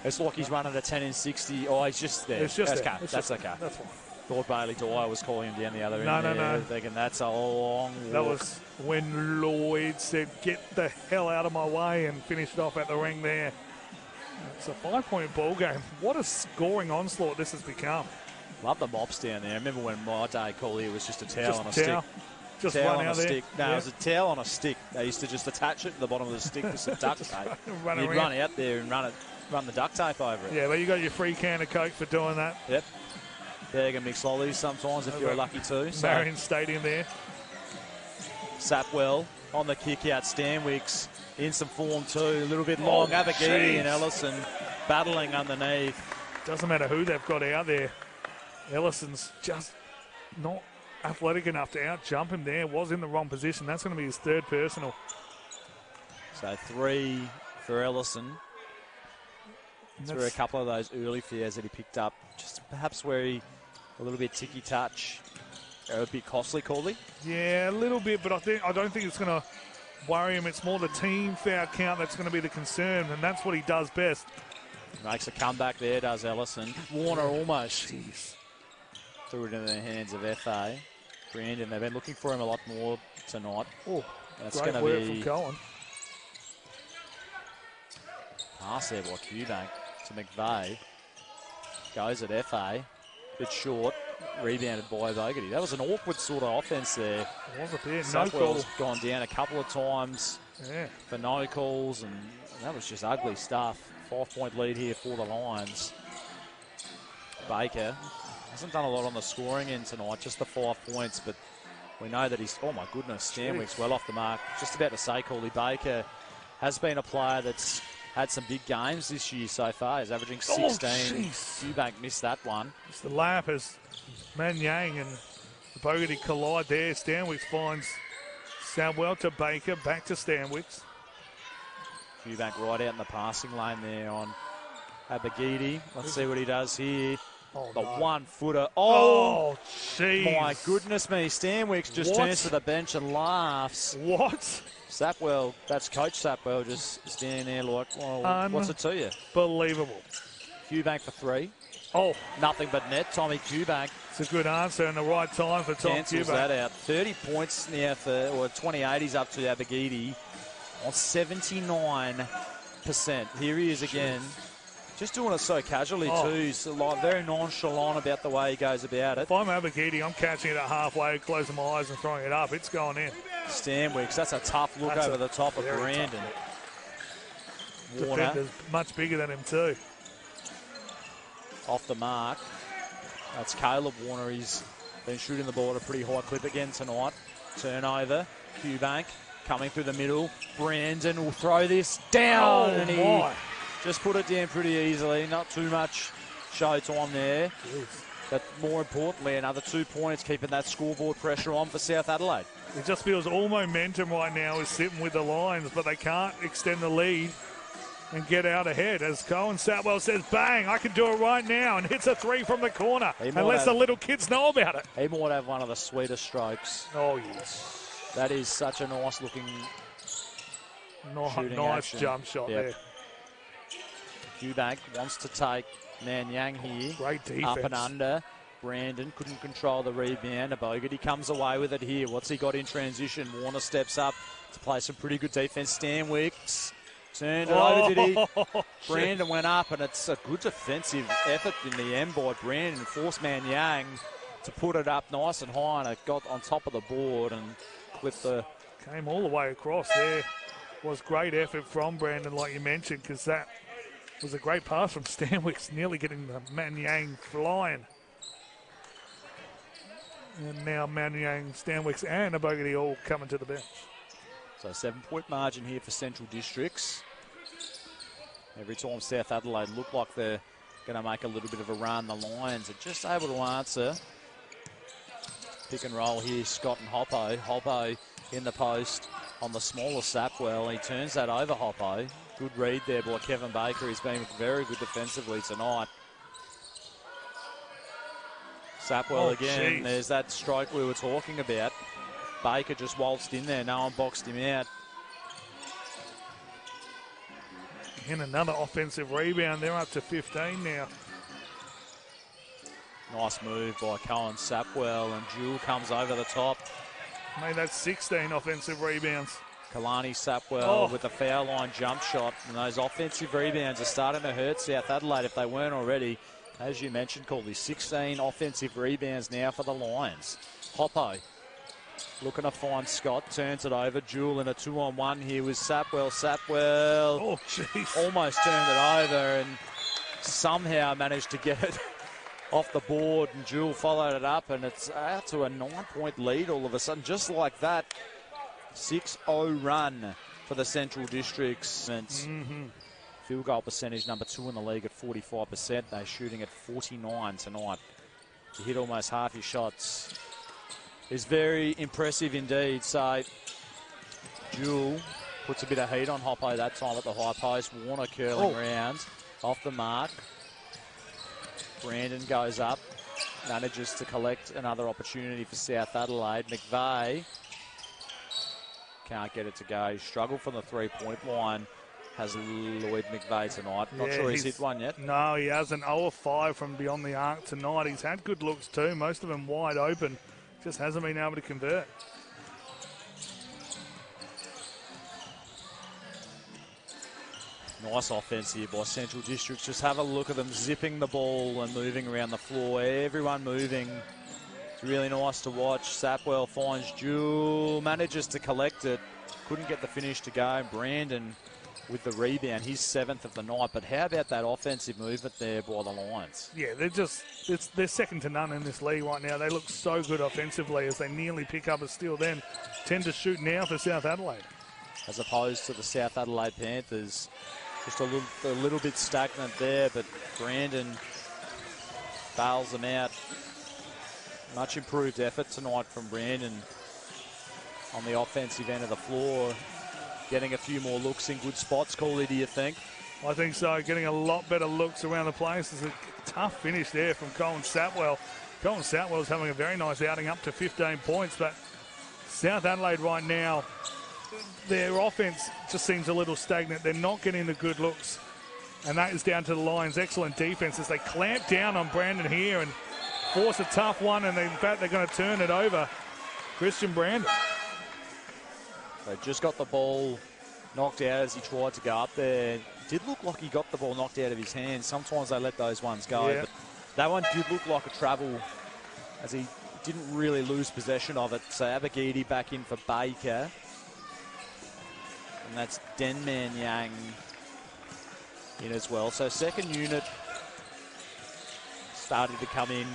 It's like he's running a 10 and 60. Oh, he's just there. It's just okay. That's okay. That's fine. Thought Bailey Dwyer was calling him down the other end. No. Thinking that's a long walk. That was when Lloyd said, get the hell out of my way, and finished off at the ring there. It's a 5-point ball game. What a scoring onslaught this has become. Love the mops down there. I remember when my day, Cooley, it was just a towel on a stick. Just towel on a stick. No, it was a towel on a stick. They used to just attach it to the bottom of the stick with some duct tape. You'd run out there and run the duct tape over it. Yeah, well, you got your free can of Coke for doing that. Yep. Bag of mixed lollies sometimes if you're lucky too. So. Marion Stadium there. Sapwell on the kick out. Stanwicks in some form too. A little bit long. Abagidi and Ellison battling underneath. Doesn't matter who they've got out there. Ellison's just not athletic enough to out-jump him there. Was in the wrong position. That's going to be his third personal. So 3 for Ellison. That's where a couple of those early fares that he picked up, just perhaps where he a little bit ticky touch, a bit costly, Cooley. Yeah, a little bit, but I don't think it's going to worry him. It's more the team foul count that's going to be the concern, and that's what he does best. Makes a comeback there, does Ellison. Warner almost threw it in the hands of FA. Brandon, they've been looking for him a lot more tonight. Oh, that's great going work to be from Cohen. Pass there by Qbank to McVeigh. Goes at FA. Bit short. Rebounded by Bogarty. That was an awkward sort of offense there. Was it there? No Sapwell's call. gone down a couple of times for no calls, and that was just ugly stuff. 5-point lead here for the Lions. Baker hasn't done a lot on the scoring end tonight, just the 5 points, but we know that he's, oh my goodness, Stanwick's well off the mark. Just about to say, Cooley, Baker has been a player that's had some big games this year so far. He's averaging 16. Qbank missed that one. It's the lap as Manyang and Bogarty collide there. Stanwicks finds Samwell to Baker, back to Stanwicks. Qbank right out in the passing lane there on Abagidi. Let's see what he does here. The 1-footer. Oh, jeez. My goodness me. Stanwicks just turns to the bench and laughs. What? Sapwell, that's Coach Sapwell, just standing there like, well, what's it to you? Unbelievable. Qbank for 3. Oh. Nothing but net. Tommy Qbank. It's a good answer and the right time for Tom Cancels Qbank. that out. 30 points now or 28 he's up to Abagidi on 79%. Here he is again. Just doing it so casually too. So like very nonchalant about the way he goes about it. If I'm Abagidi, I'm catching it at halfway, closing my eyes and throwing it up. It's going in. Stanwicks, that's a tough look over the top of Brandon. Warner. Defender's much bigger than him too. Off the mark. That's Caleb Warner. He's been shooting the ball at a pretty high clip again tonight. Turnover. Qbank coming through the middle. Brandon will throw this down. And he just put it down pretty easily. Not too much show time there. Jeez. But more importantly, another 2 points, keeping that scoreboard pressure on for South Adelaide. It just feels all momentum right now is sitting with the Lions, but they can't extend the lead and get out ahead. As Cohen Sapwell says, bang, I can do it right now, and hits a 3 from the corner, unless the little kids know about it. He might have one of the sweetest strokes. Oh, yes. That is such a nice-looking nice jump shot there. Qbank wants to take Manyang here. Great defense. Up and under. Brandon couldn't control the rebound. Bogarty comes away with it here. What's he got in transition? Warner steps up to play some pretty good defense. Stanwicks turned it over, did he? Brandon went up, and it's a good defensive effort in the end by Brandon. Forced Manyang to put it up nice and high, and it got on top of the board and clipped the... Came all the way across there. Was great effort from Brandon, like you mentioned, because that was a great pass from Stanwicks, nearly getting the Manyang flying. And now Manyang, Stanwicks and Bogarty all coming to the bench. So 7-point margin here for Central Districts. Every time South Adelaide look like they're going to make a little bit of a run, the Lions are just able to answer. Pick and roll here, Scott and Hoppo. Hoppo in the post on the smaller Sapwell. He turns that over Hoppo. Good read there by Kevin Baker. He's been very good defensively tonight. Sapwell again. Geez. There's that strike we were talking about. Baker just waltzed in there. No one boxed him out. And another offensive rebound. They're up to 15 now. Nice move by Cohen Sapwell, and Jewell comes over the top. Made that 16 offensive rebounds. Kalani Sapwell with a foul line jump shot. And those offensive rebounds are starting to hurt South Adelaide if they weren't already. As you mentioned, Cooley, 16 offensive rebounds now for the Lions. Hoppo looking to find Scott, turns it over. Jewell in a 2-on-1 here with Sapwell. Sapwell almost turned it over and somehow managed to get it off the board, and Jewell followed it up, and it's out to a 9-point lead all of a sudden, just like that. 6-0 run for the Central Districts. Field goal percentage number 2 in the league at 45%. They're shooting at 49 tonight. To hit almost half your shots is very impressive indeed. So Jewell puts a bit of heat on Hoppo that time at the high post. Warner curling round off the mark. Brandon goes up, manages to collect another opportunity for South Adelaide. McVeigh can't get it to go. Struggle from the three-point line has Lloyd McVeigh tonight. Not sure he's hit one yet. No, he hasn't. 0 of 5 from beyond the arc tonight. He's had good looks too, most of them wide open. Just hasn't been able to convert. Nice offense here by Central Districts. Just have a look at them zipping the ball and moving around the floor. Everyone moving. It's really nice to watch. Sapwell finds Jewell, manages to collect it. Couldn't get the finish to go. Brandon with the rebound, his 7th of the night. But how about that offensive movement there by the Lions? Yeah, they're second to none in this league right now. They look so good offensively as they nearly pick up a steal, then tend to shoot now for South Adelaide. As opposed to the South Adelaide Panthers. Just a little bit stagnant there, but Brandon bails them out. Much improved effort tonight from Brandon on the offensive end of the floor. Getting a few more looks in good spots, Cooley, do you think? I think so. Getting a lot better looks around the place. It's a tough finish there from Colin Sapwell. Colin Sapwell's having a very nice outing, up to 15 points, but South Adelaide right now, their offense just seems a little stagnant. They're not getting the good looks, and that is down to the Lions' excellent defense as they clamp down on Brandon here and force a tough one, and in fact they're going to turn it over. Christian Brandon. They just got the ball knocked out as he tried to go up there. It did look like he got the ball knocked out of his hands. Sometimes they let those ones go, but that one did look like a travel as he didn't really lose possession of it. So Abagidi back in for Baker. And that's Denman Yang in as well. So second unit started to come in.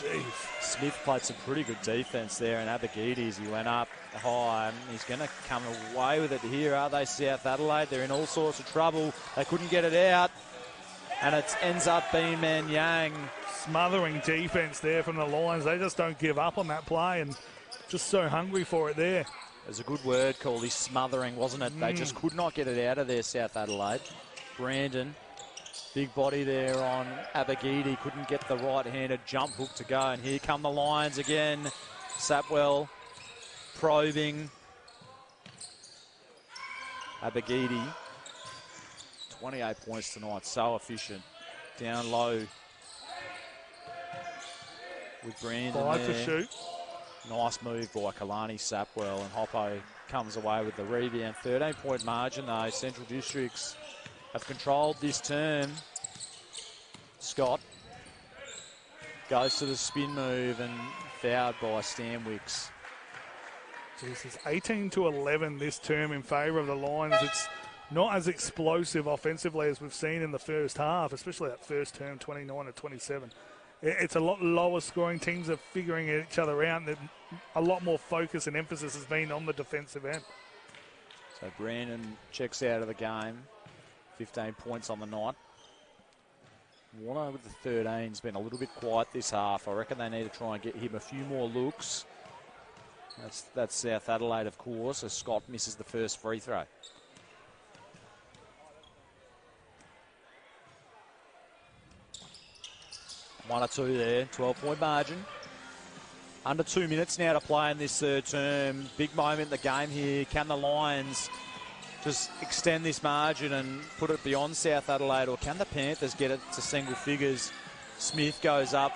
Jeez. Smith played some pretty good defense there, and Abagidi, as he went up high, he's going to come away with it here, are they, South Adelaide? They're in all sorts of trouble. They couldn't get it out, and it ends up being Man Yang. Smothering defense there from the Lions. They just don't give up on that play and just so hungry for it there. There's a good word called smothering, wasn't it? They just could not get it out of there, South Adelaide. Brandon, big body there on Abagidi, couldn't get the right-handed jump hook to go. And here come the Lions again. Sapwell probing. Abagidi, 28 points tonight, so efficient. Down low with Brandon 5 there. to shoot. Nice move by Kalani Sapwell, and Hoppo comes away with the rebound. 13-point margin though. Central Districts have controlled this term. Scott goes to the spin move and fouled by Stanwicks. Jesus, 18 to 11 this term in favour of the Lions. It's not as explosive offensively as we've seen in the first half, especially that first term, 29 to 27. It's a lot lower scoring. Teams are figuring each other out. A lot more focus and emphasis has been on the defensive end. So Brandon checks out of the game. 15 points on the night. Warner with the 13 has been a little bit quiet this half. I reckon they need to try and get him a few more looks. That's South Adelaide, of course, as Scott misses the first free throw. One or two there, 12-point margin. Under 2 minutes now to play in this third term. Big moment in the game here. Can the Lions just extend this margin and put it beyond South Adelaide, or can the Panthers get it to single figures? Smith goes up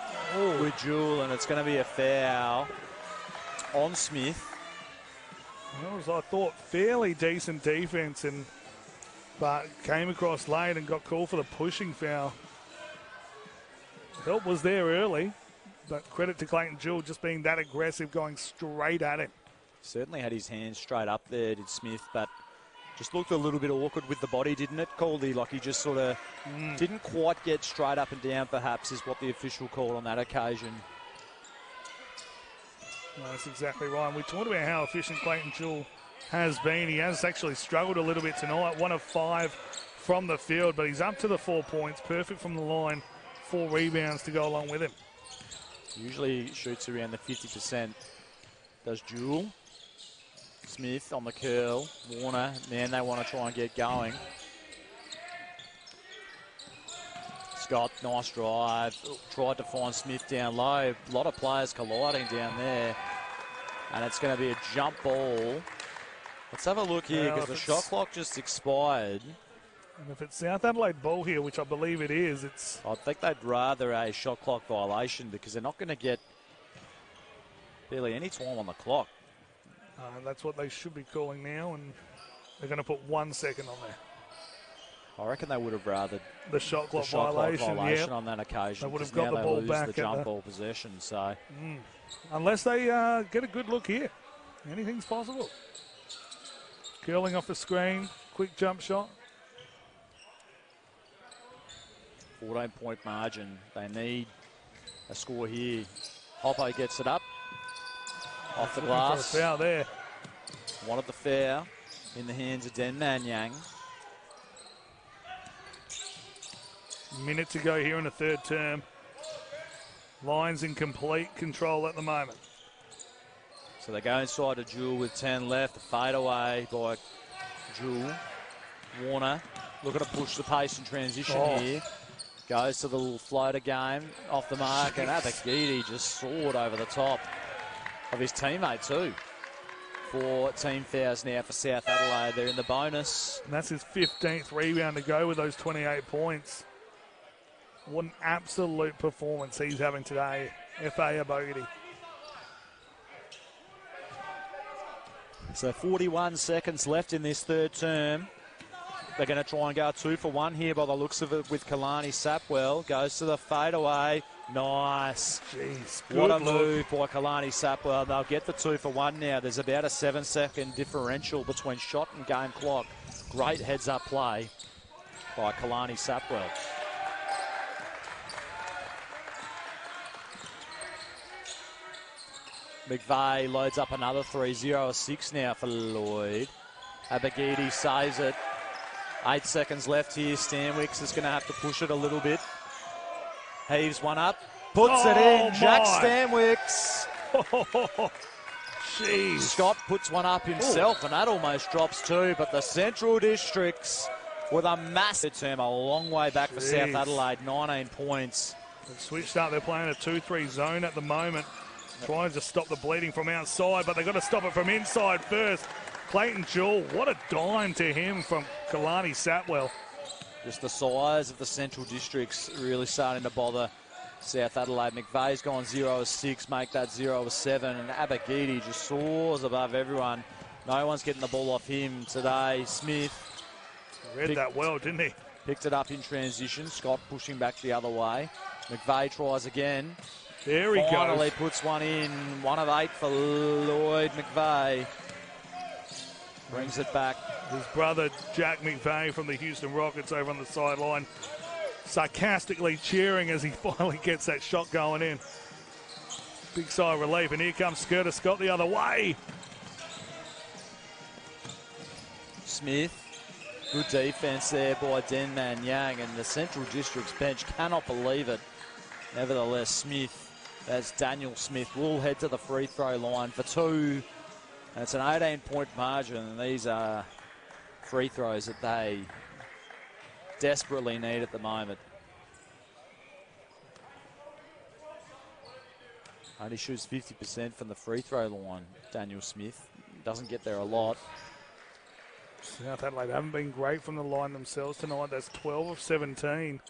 with Jewell, and it's going to be a foul on Smith. That was, I thought, fairly decent defence, but came across late and got called for the pushing foul. Help was there early, but credit to Clayton Jewell just being that aggressive, going straight at him. Certainly had his hands straight up there, did Smith, but just looked a little bit awkward with the body, didn't it, Caldy? Like he just sort of didn't quite get straight up and down, perhaps, is what the official called on that occasion. No, that's exactly right. And we talked about how efficient Clayton Jewell has been. He has actually struggled a little bit tonight. 1 of 5 from the field, but he's up to the 4 points. Perfect from the line. 4 rebounds to go along with him. Usually shoots around the 50%. Does Jewell. Smith on the curl. Warner, man, they want to try and get going. Scott, nice drive. Tried to find Smith down low. A lot of players colliding down there. And it's going to be a jump ball. Let's have a look here because the shot clock just expired. And if it's South Adelaide ball here, which I believe it is, it's... I think they'd rather a shot clock violation because they're not going to get barely any time on the clock. That's what they should be calling now, and they're going to put 1 second on there. I reckon they would have rather the shot clock violation on that occasion. They would have got the ball back. The jump ball possession. So, unless they get a good look here, anything's possible. Curling off the screen, quick jump shot. 14-point margin. They need a score here. Hoppo gets it up off the glass. For a foul there. Wanted the foul in the hands of Den Man Yang. Minute to go here in the third term. Lions in complete control at the moment. So they go inside to Jewell with 10 left. A fade away by Jewell. Warner looking to push the pace and transition here. Goes to the little floater game off the mark, and Abagidi just soared over the top of his teammate too. 4 team fouls now for South Adelaide. They're in the bonus. And that's his 15th rebound to go with those 28 points. What an absolute performance he's having today, F.A. Abogidi. So 41 seconds left in this third term. They're going to try and go 2 for 1 here by the looks of it with Kalani Sapwell. Goes to the fadeaway. Nice. Jeez, what a move by Kalani Sapwell. They'll get the 2 for 1 now. There's about a 7-second differential between shot and game clock. Great heads-up play by Kalani Sapwell. McVeigh loads up another 3. 0-6 now for Lloyd. Abagidi saves it. 8 seconds left here. Stanwicks is going to have to push it a little bit. Heaves one up. Puts it in. Jack Stanwicks. Jeez. Scott puts one up himself, and that almost drops 2. But the Central Districts with a massive term, a long way back for South Adelaide. 19 points. They've switched up. They're playing a 2-3 zone at the moment. Trying to stop the bleeding from outside, but they've got to stop it from inside first. Clayton Jewell, what a dime to him from Kalani Sapwell. Just the size of the Central Districts really starting to bother South Adelaide. McVeigh's gone 0-6, make that 0-7, and Abagidi just soars above everyone. No one's getting the ball off him today. Smith read that well, didn't he? Picked it up in transition. Scott pushing back the other way. McVeigh tries again. There he goes. Finally puts one in. 1 of 8 for Lloyd McVeigh. Brings it back. His brother, Jack McVeigh from the Houston Rockets over on the sideline, sarcastically cheering as he finally gets that shot going in. Big sigh of relief, and here comes Skirter Scott the other way. Smith, good defense there by Denman Yang, and the Central District's bench cannot believe it. Nevertheless, Smith, as Daniel Smith, will head to the free throw line for 2. And it's an 18-point margin, and these are free throws that they desperately need at the moment. Only shoots 50% from the free throw line, Daniel Smith. Doesn't get there a lot. South Adelaide haven't been great from the line themselves tonight. That's 12 of 17.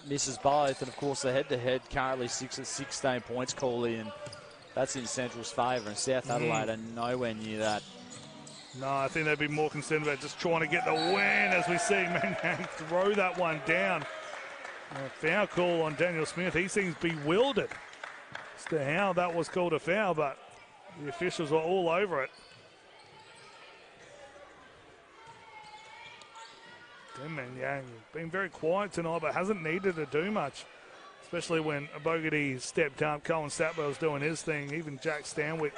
Misses both, and of course the head-to-head currently 6 at 16 points, Cooley, and That's in Central's favour, and South Adelaide are nowhere near that. No, I think they'd be more concerned about just trying to get the win as we see Manang throw that one down. A foul call on Daniel Smith. He seems bewildered as to how that was called a foul, but the officials were all over it. Yang been very quiet tonight, but hasn't needed to do much, especially when Bogarty stepped up. Colin Sapwell's doing his thing. Even Jack Stanwick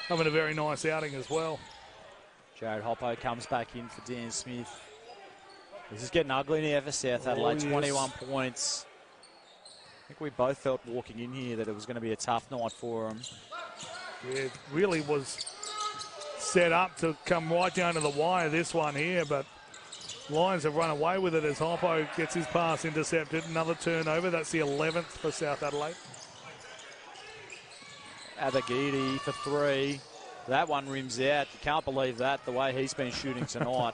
having a very nice outing as well. Jared Hoppo comes back in for Dan Smith. This is getting ugly now for South Adelaide. 21 points. I think we both felt walking in here that it was going to be a tough night for them. Yeah, it really was set up to come right down to the wire, this one here, but Lions have run away with it as Hoppo gets his pass intercepted. Another turnover. That's the 11th for South Adelaide. Abagidi for 3. That one rims out. You can't believe that, the way he's been shooting tonight.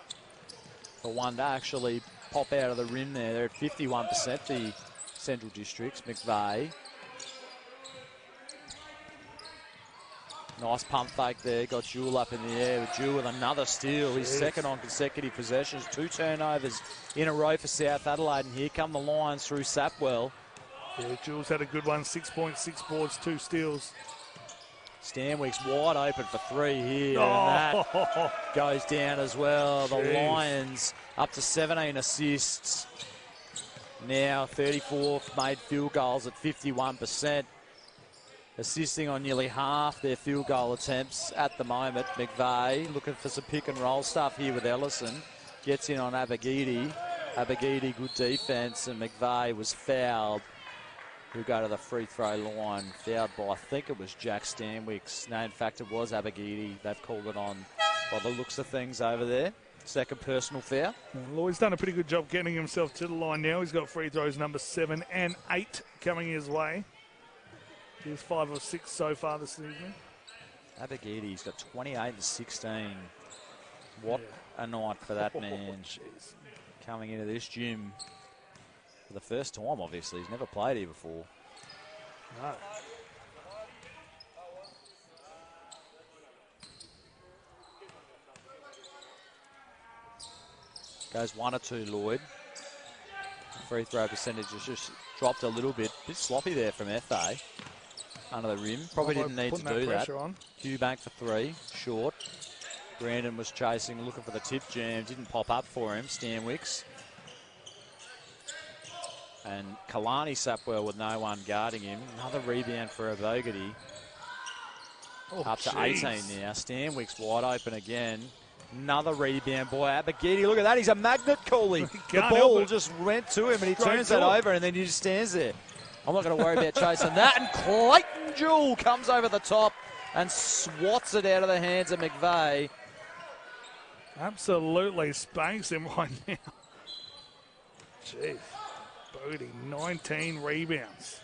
For one to actually pop out of the rim there. They're at 51%, the Central Districts. McVeigh. Nice pump fake there. Got Jewell up in the air. With Jewell with another steal. He's second on consecutive possessions. 2 turnovers in a row for South Adelaide. And here come the Lions through Sapwell. Yeah, Jewell's had a good one. 6.6 boards, 2 steals. Stanwick's wide open for 3 here, and that goes down as well. The Lions up to 17 assists. Now 34 made field goals at 51%. Assisting on nearly half their field goal attempts at the moment. McVeigh looking for some pick and roll stuff here with Ellison. Gets in on Abagidi. Abagidi, good defence, and McVeigh was fouled. Who go to the free throw line, fouled by, I think it was Jack Stanwick's. No, in fact, it was Abagidi. They've called it on by the looks of things over there. Second personal foul. Lloyd's done a pretty good job getting himself to the line now. He's got free throws number 7 and 8 coming his way. He's 5 of 6 so far this evening. Abagidi's got 28 and 16. What a night for that man. Coming into this gym for the first time, obviously. He's never played here before. No. Goes 1 or 2, Lloyd. Free throw percentage has just dropped a little bit. Bit sloppy there from FA. Under the rim. Probably didn't need to do that. Eubank for 3. Short. Brandon was chasing, looking for the tip jam. Didn't pop up for him. Stanwicks. And Kalani Sapwell with no one guarding him. Another rebound for Bogarty. Up to 18 now. Stanwicks wide open again. Another rebound by Abagidi. Look at that. He's a magnet, Cooley. The ball just went to him and he turns that over and then he just stands there. I'm not going to worry about chasing that. And Clayton Jewell comes over the top and swats it out of the hands of McVeigh. Absolutely spanks him right now. Jeez. Bodie, 19 rebounds.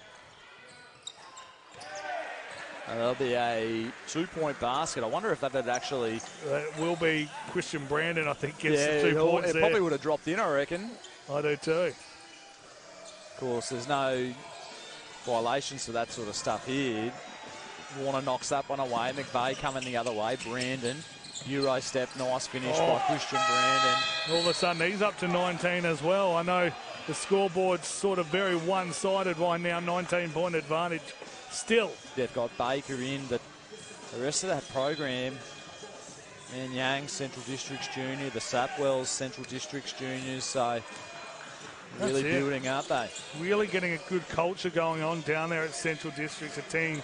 And there'll be a 2-point basket. I wonder if that would actually... It will be Christian Brandon, I think, gets the 2 points it there. Probably would have dropped in, I reckon. I do too. Of course, there's no violations to that sort of stuff here. Warner knocks that one away. McVeigh coming the other way. Brandon, Euro step, nice finish by Christian Brandon. All of a sudden, he's up to 19 as well. I know the scoreboard's sort of very one-sided right now, 19-point advantage. Still, they've got Baker in, but the rest of that program, Man Yang, Central Districts Junior, the Sapwells, Central Districts Juniors, so really building, aren't they? Really getting a good culture going on down there at Central Districts, a team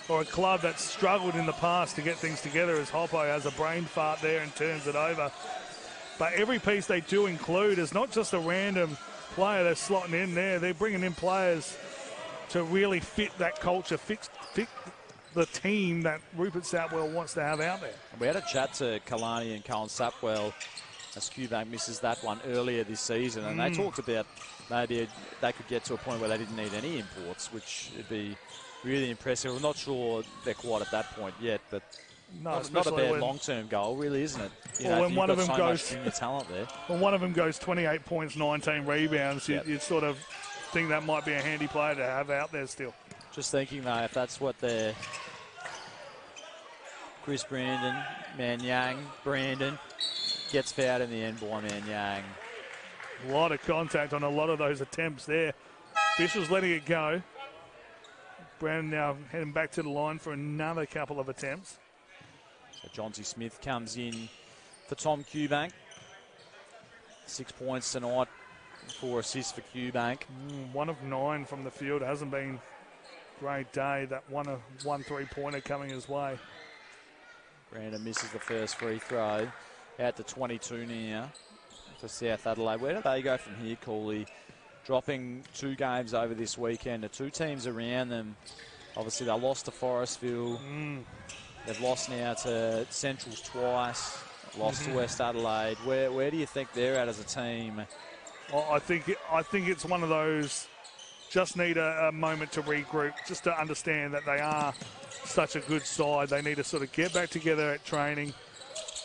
or a club that's struggled in the past to get things together as Hoppo has a brain fart there and turns it over. But every piece they do include is not just a random player they're slotting in there. They're bringing in players to really fit that culture, fit the team that Rupert Sapwell wants to have out there. We had a chat to Kalani and Colin Sapwell as Eubank misses that one earlier this season, and they talked about maybe they could get to a point where they didn't need any imports, which would be really impressive. I'm not sure they're quite at that point yet, but no, not a bad long-term goal, really, isn't it? You know, when one of them so goes, junior talent there. When one of them goes 28 points, 19 rebounds, you'd sort of think that might be a handy player to have out there still. Just thinking, though, if that's what they're Chris Brandon, Manyang, Brandon gets fouled in the end by Manyang. A lot of contact on a lot of those attempts there. Officials letting it go. Brandon now heading back to the line for another couple of attempts. So Johnsy Smith comes in for Tom Cubank. 6 points tonight, 4 assists for Cubank. 1 of 9 from the field. Hasn't been a great day. That one 3-pointer coming his way. Brandon misses the first free throw. Out to 22 now for South Adelaide. Where do they go from here, Cooley? Dropping 2 games over this weekend. The 2 teams around them, obviously they lost to Forestville. They've lost now to Centrals twice. Lost to West Adelaide. Where do you think they're at as a team? Well, I think it's one of those, just need a moment to regroup, just to understand that they are such a good side. They need to sort of get back together at training,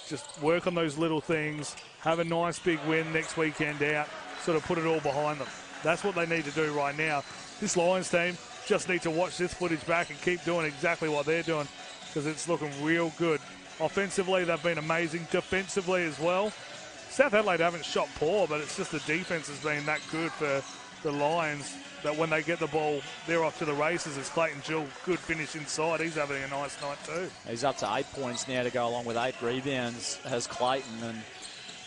just work on those little things, have a nice big win next weekend out, sort of put it all behind them. That's what they need to do right now. This Lions team just need to watch this footage back and keep doing exactly what they're doing, because it's looking real good. Offensively, they've been amazing. Defensively as well. South Adelaide haven't shot poor, but it's just the defense has been that good for the Lions that when they get the ball, they're off to the races. It's Clayton Gill, good finish inside. He's having a nice night too. He's up to 8 points now to go along with 8 rebounds, has Clayton. And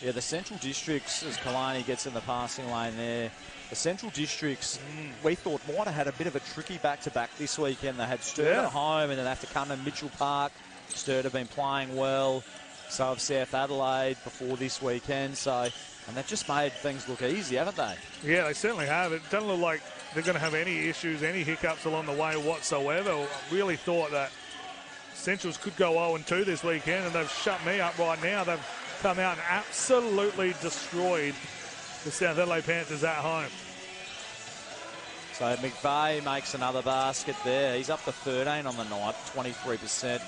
yeah, the Central Districts, as Kalani gets in the passing lane there, the Central Districts, we thought might have had a bit of a tricky back-to-back this weekend. They had Sturt at home and then they have to come to Mitchell Park. Sturt have been playing well. So have South Adelaide before this weekend. And they've just made things look easy, haven't they? Yeah, they certainly have. It doesn't look like they're going to have any issues, any hiccups along the way whatsoever. I really thought that Centrals could go 0-2 this weekend, and they've shut me up right now. They've come out and absolutely destroyed the South Adelaide Panthers at home. So McVeigh makes another basket there. He's up to 13 on the night, 23%.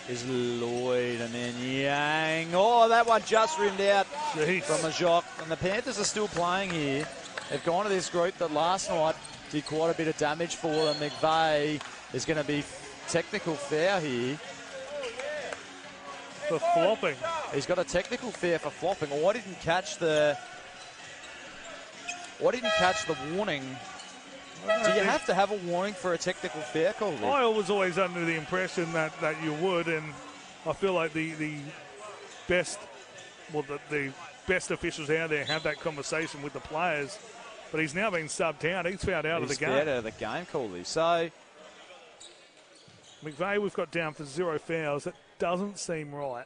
Is Lloyd, and then Yang. Oh, that one just rimmed out from a Jock. And the Panthers are still playing here. They've gone to this group that last night did quite a bit of damage for them. McVeigh is going to be technical foul here. For flopping. He's got a technical foul for flopping. Oh, I didn't catch the warning. Do you have to have a warning for a technical foul call there? I was always under the impression that you would, and I feel like the best officials out there have that conversation with the players. But he's now been subbed out. He's fouled out of the game. He's fouled out of the game, Cooley. So McVeigh we've got down for 0 fouls. That doesn't seem right.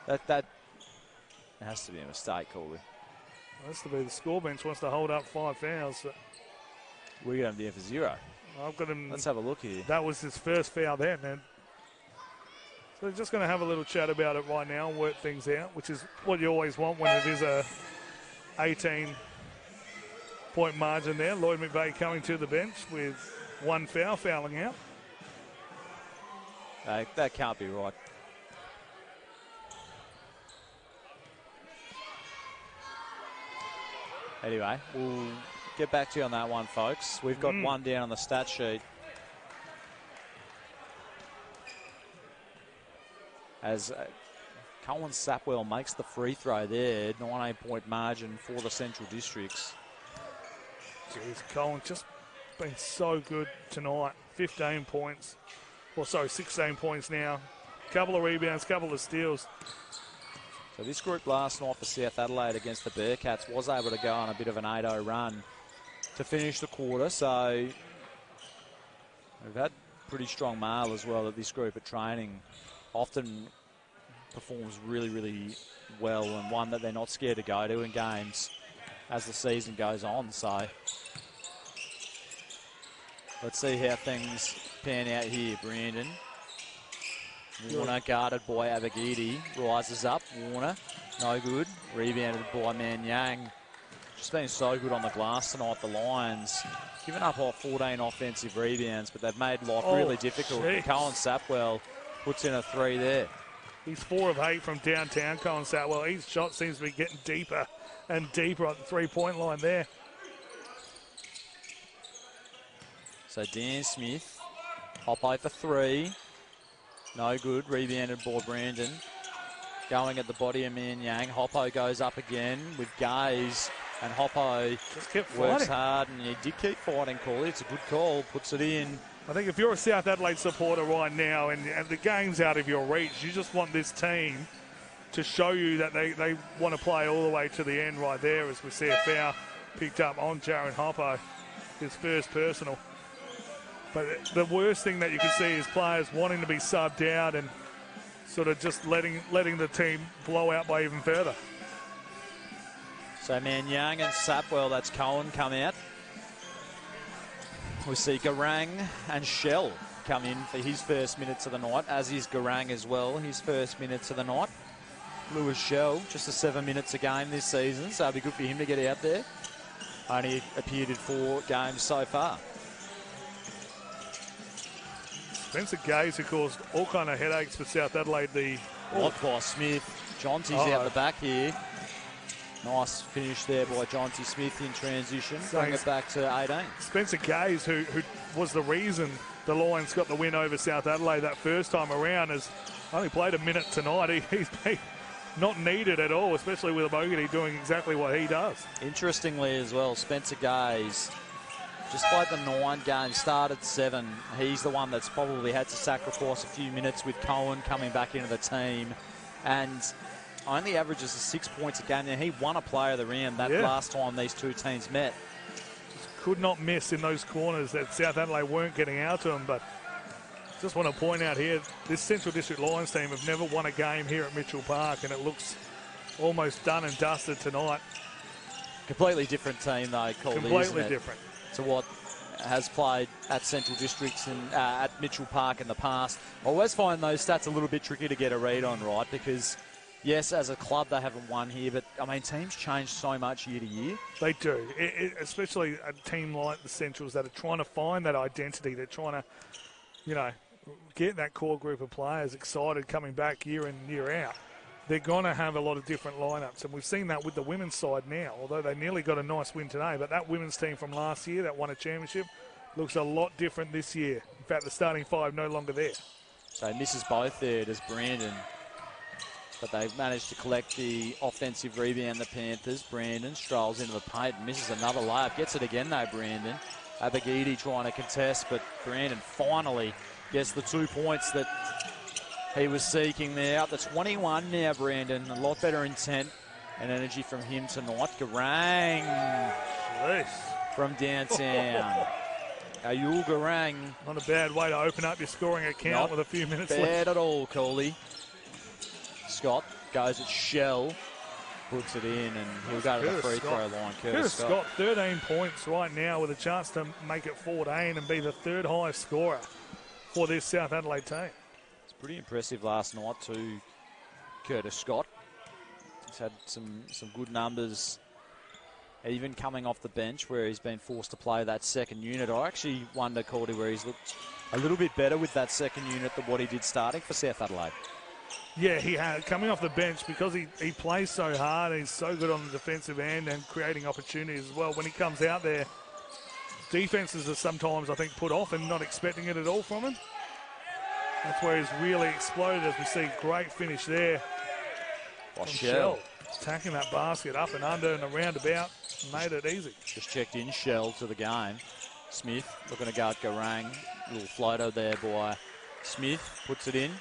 That has to be a mistake, Cooley. Has to be. The score bench wants to hold up 5 fouls. So we got him there for 0. I've got him. Let's have a look here. That was his first foul there, man. So we're just going to have a little chat about it right now and work things out, which is what you always want when it is a 18-point margin there. Lloyd McVeigh coming to the bench with 1 foul, fouling out. That can't be right. Anyway, we'll get back to you on that one, folks. We've got one down on the stat sheet. As Colin Sapwell makes the free throw there, 9-point margin for the Central Districts. Jeez, Colin just been so good tonight. 15 points. 16 points now. Couple of rebounds, couple of steals. So this group last night for South Adelaide against the Bearcats was able to go on a bit of an 8-0 run to finish the quarter. So we've had pretty strong mail as well that this group at training often performs really, really well, and one that they're not scared to go to in games as the season goes on. So let's see how things pan out here. Brandon. Warner guarded by Abagidi, rises up. Warner, no good. Rebounded by Manyang. Just been so good on the glass tonight, the Lions. Given up 14 offensive rebounds, but they've made life really difficult. Colin Sapwell puts in a 3 there. He's 4 of 8 from downtown, Colin Sapwell. His shot seems to be getting deeper and deeper at the 3-point line there. So Dan Smith Hoppo for three. No good. Rebounded by Brandon. Going at the body of Manyang. Hoppo goes up again with Gaze. And Hoppo just kept works fighting hard. And he did keep fighting, Corley. It's a good call. Puts it in. I think if you're a South Adelaide supporter right now and the game's out of your reach, you just want this team to show you that they want to play all the way to the end right there, as we see a foul picked up on Jaron Hoppo, his first personal. But the worst thing that you can see is players wanting to be subbed out and sort of just letting the team blow out by even further. So Manyang and Sapwell, that's Cohen, come out. We see Garang and Shell come in for his first minutes of the night, as is Garang as well, his first minutes of the night. Lewis Shell, just a 7 minutes a game this season, so it'll be good for him to get out there. Only appeared in 4 games so far. Spencer Gaze, who caused all kind of headaches for South Adelaide. Blocked by Smith. Jonty's out the back here. Nice finish there by Jonty Smith in transition. Bring it back to 18. Spencer Gaze, who was the reason the Lions got the win over South Adelaide that first time around, has only played a minute tonight. He's been not needed at all, especially with Bogarty doing exactly what he does. Interestingly as well, Spencer Gaze just played the 9 games, started 7. He's the one that's probably had to sacrifice a few minutes with Cohen coming back into the team, and only averages 6 points a game. And he won a player of the round that last time these two teams met. Just could not miss in those corners that South Adelaide weren't getting out to him. But just want to point out here, this Central District Lions team have never won a game here at Mitchell Park, and it looks almost done and dusted tonight. Completely different team though, Colby, completely different to what has played at Central Districts and at Mitchell Park in the past. I always find those stats a little bit tricky to get a read on, right? Because yes, as a club they haven't won here, but I mean teams change so much year to year. They do, especially a team like the Centrals that are trying to find that identity. They're trying to, you know, get that core group of players excited coming back year in, year out. They're going to have a lot of different lineups, and we've seen that with the women's side now, although they nearly got a nice win today. But that women's team from last year that won a championship looks a lot different this year. In fact, the starting 5 no longer there. So he misses both there, does Brandon. But they've managed to collect the offensive rebound, the Panthers. Brandon strolls into the paint and misses another layup. Gets it again though, Brandon. Abagidi trying to contest, but Brandon finally gets the 2 points that he was seeking there. Up to 21 now, Brandon. A lot better intent and energy from him tonight. Garang from downtown. Ayul Garang. Not a bad way to open up your scoring account with a few minutes left. Not bad at all, Coley. Scott goes at Shell, puts it in, and he'll go to the free throw line. Curtis Scott. 13 points right now with a chance to make it 14 and be the 3rd highest scorer for this South Adelaide team. It's pretty impressive last night to Curtis Scott. He's had some good numbers, even coming off the bench where he's been forced to play that second unit. I actually wonder, Cordy, where he's looked a little bit better with that second unit than what he did starting for South Adelaide. Yeah, he had coming off the bench because he plays so hard. He's so good on the defensive end and creating opportunities as well. When he comes out there, defenses are sometimes, I think, put off and not expecting it at all from him. That's where he's really exploded, as we see. Great finish there. Shell attacking that basket up and under and around about. Made it easy. Just checked in Shell to the game. Smith looking to go at Garang. Little floater there by Smith. Puts it in.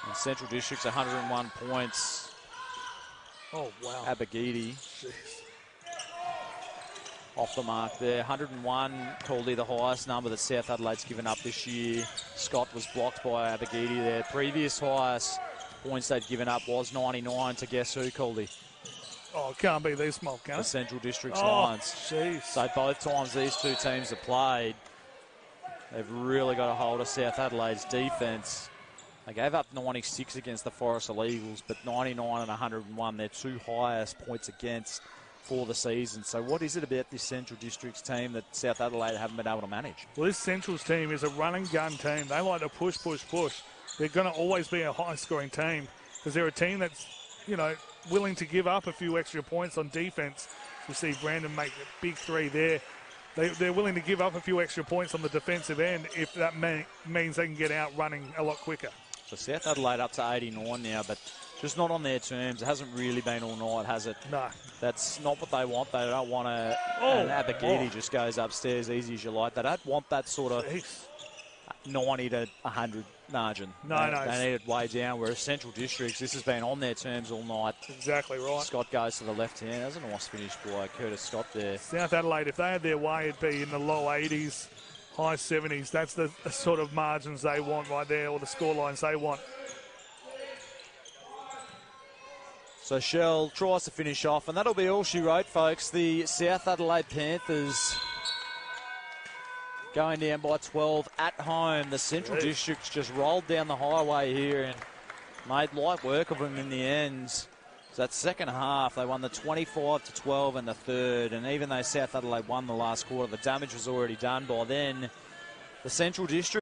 And Central District's 101 points. Oh, wow. Abagidi. Jeez. Off the mark there. 101, Caldy, the highest number that South Adelaide's given up this year. Scott was blocked by Abagidi there. Previous highest points they'd given up was 99 to guess who, Caldy? Oh, it can't be these small, can it? The Central District's Lions. Jeez. So both times these two teams have played, they've really got a hold of South Adelaide's defence. They gave up 96 against the Forest Eagles, but 99 and 101, their 2 highest points against for the season. So what is it about this Central Districts team that South Adelaide haven't been able to manage? Well, this Central's team is a run and gun team. They like to push, push, push. They're going to always be a high-scoring team because they're a team that's, you know, willing to give up a few extra points on defense. You see Brandon make a big three there. They're willing to give up a few extra points on the defensive end if that means they can get out running a lot quicker. So South Adelaide up to 89 now, but just not on their terms. It hasn't really been all night, has it? No. That's not what they want. They don't want to... and Abagidi just goes upstairs easy as you like. They don't want that sort of 90 to 100 margin. No. They need it way down, whereas Central Districts, this has been on their terms all night. Exactly right. Scott goes to the left hand. That's a nice finish by Curtis Scott there. South Adelaide, if they had their way, it'd be in the low 80s, high 70s. That's the sort of margins they want right there, or the score lines they want. So Shell tries to finish off, and that'll be all she wrote, folks. The South Adelaide Panthers going down by 12 at home. The Central Districts just rolled down the highway here and made light work of them in the end. So that second half, they won the 25-12 in the third, and even though South Adelaide won the last quarter, the damage was already done by then. The Central District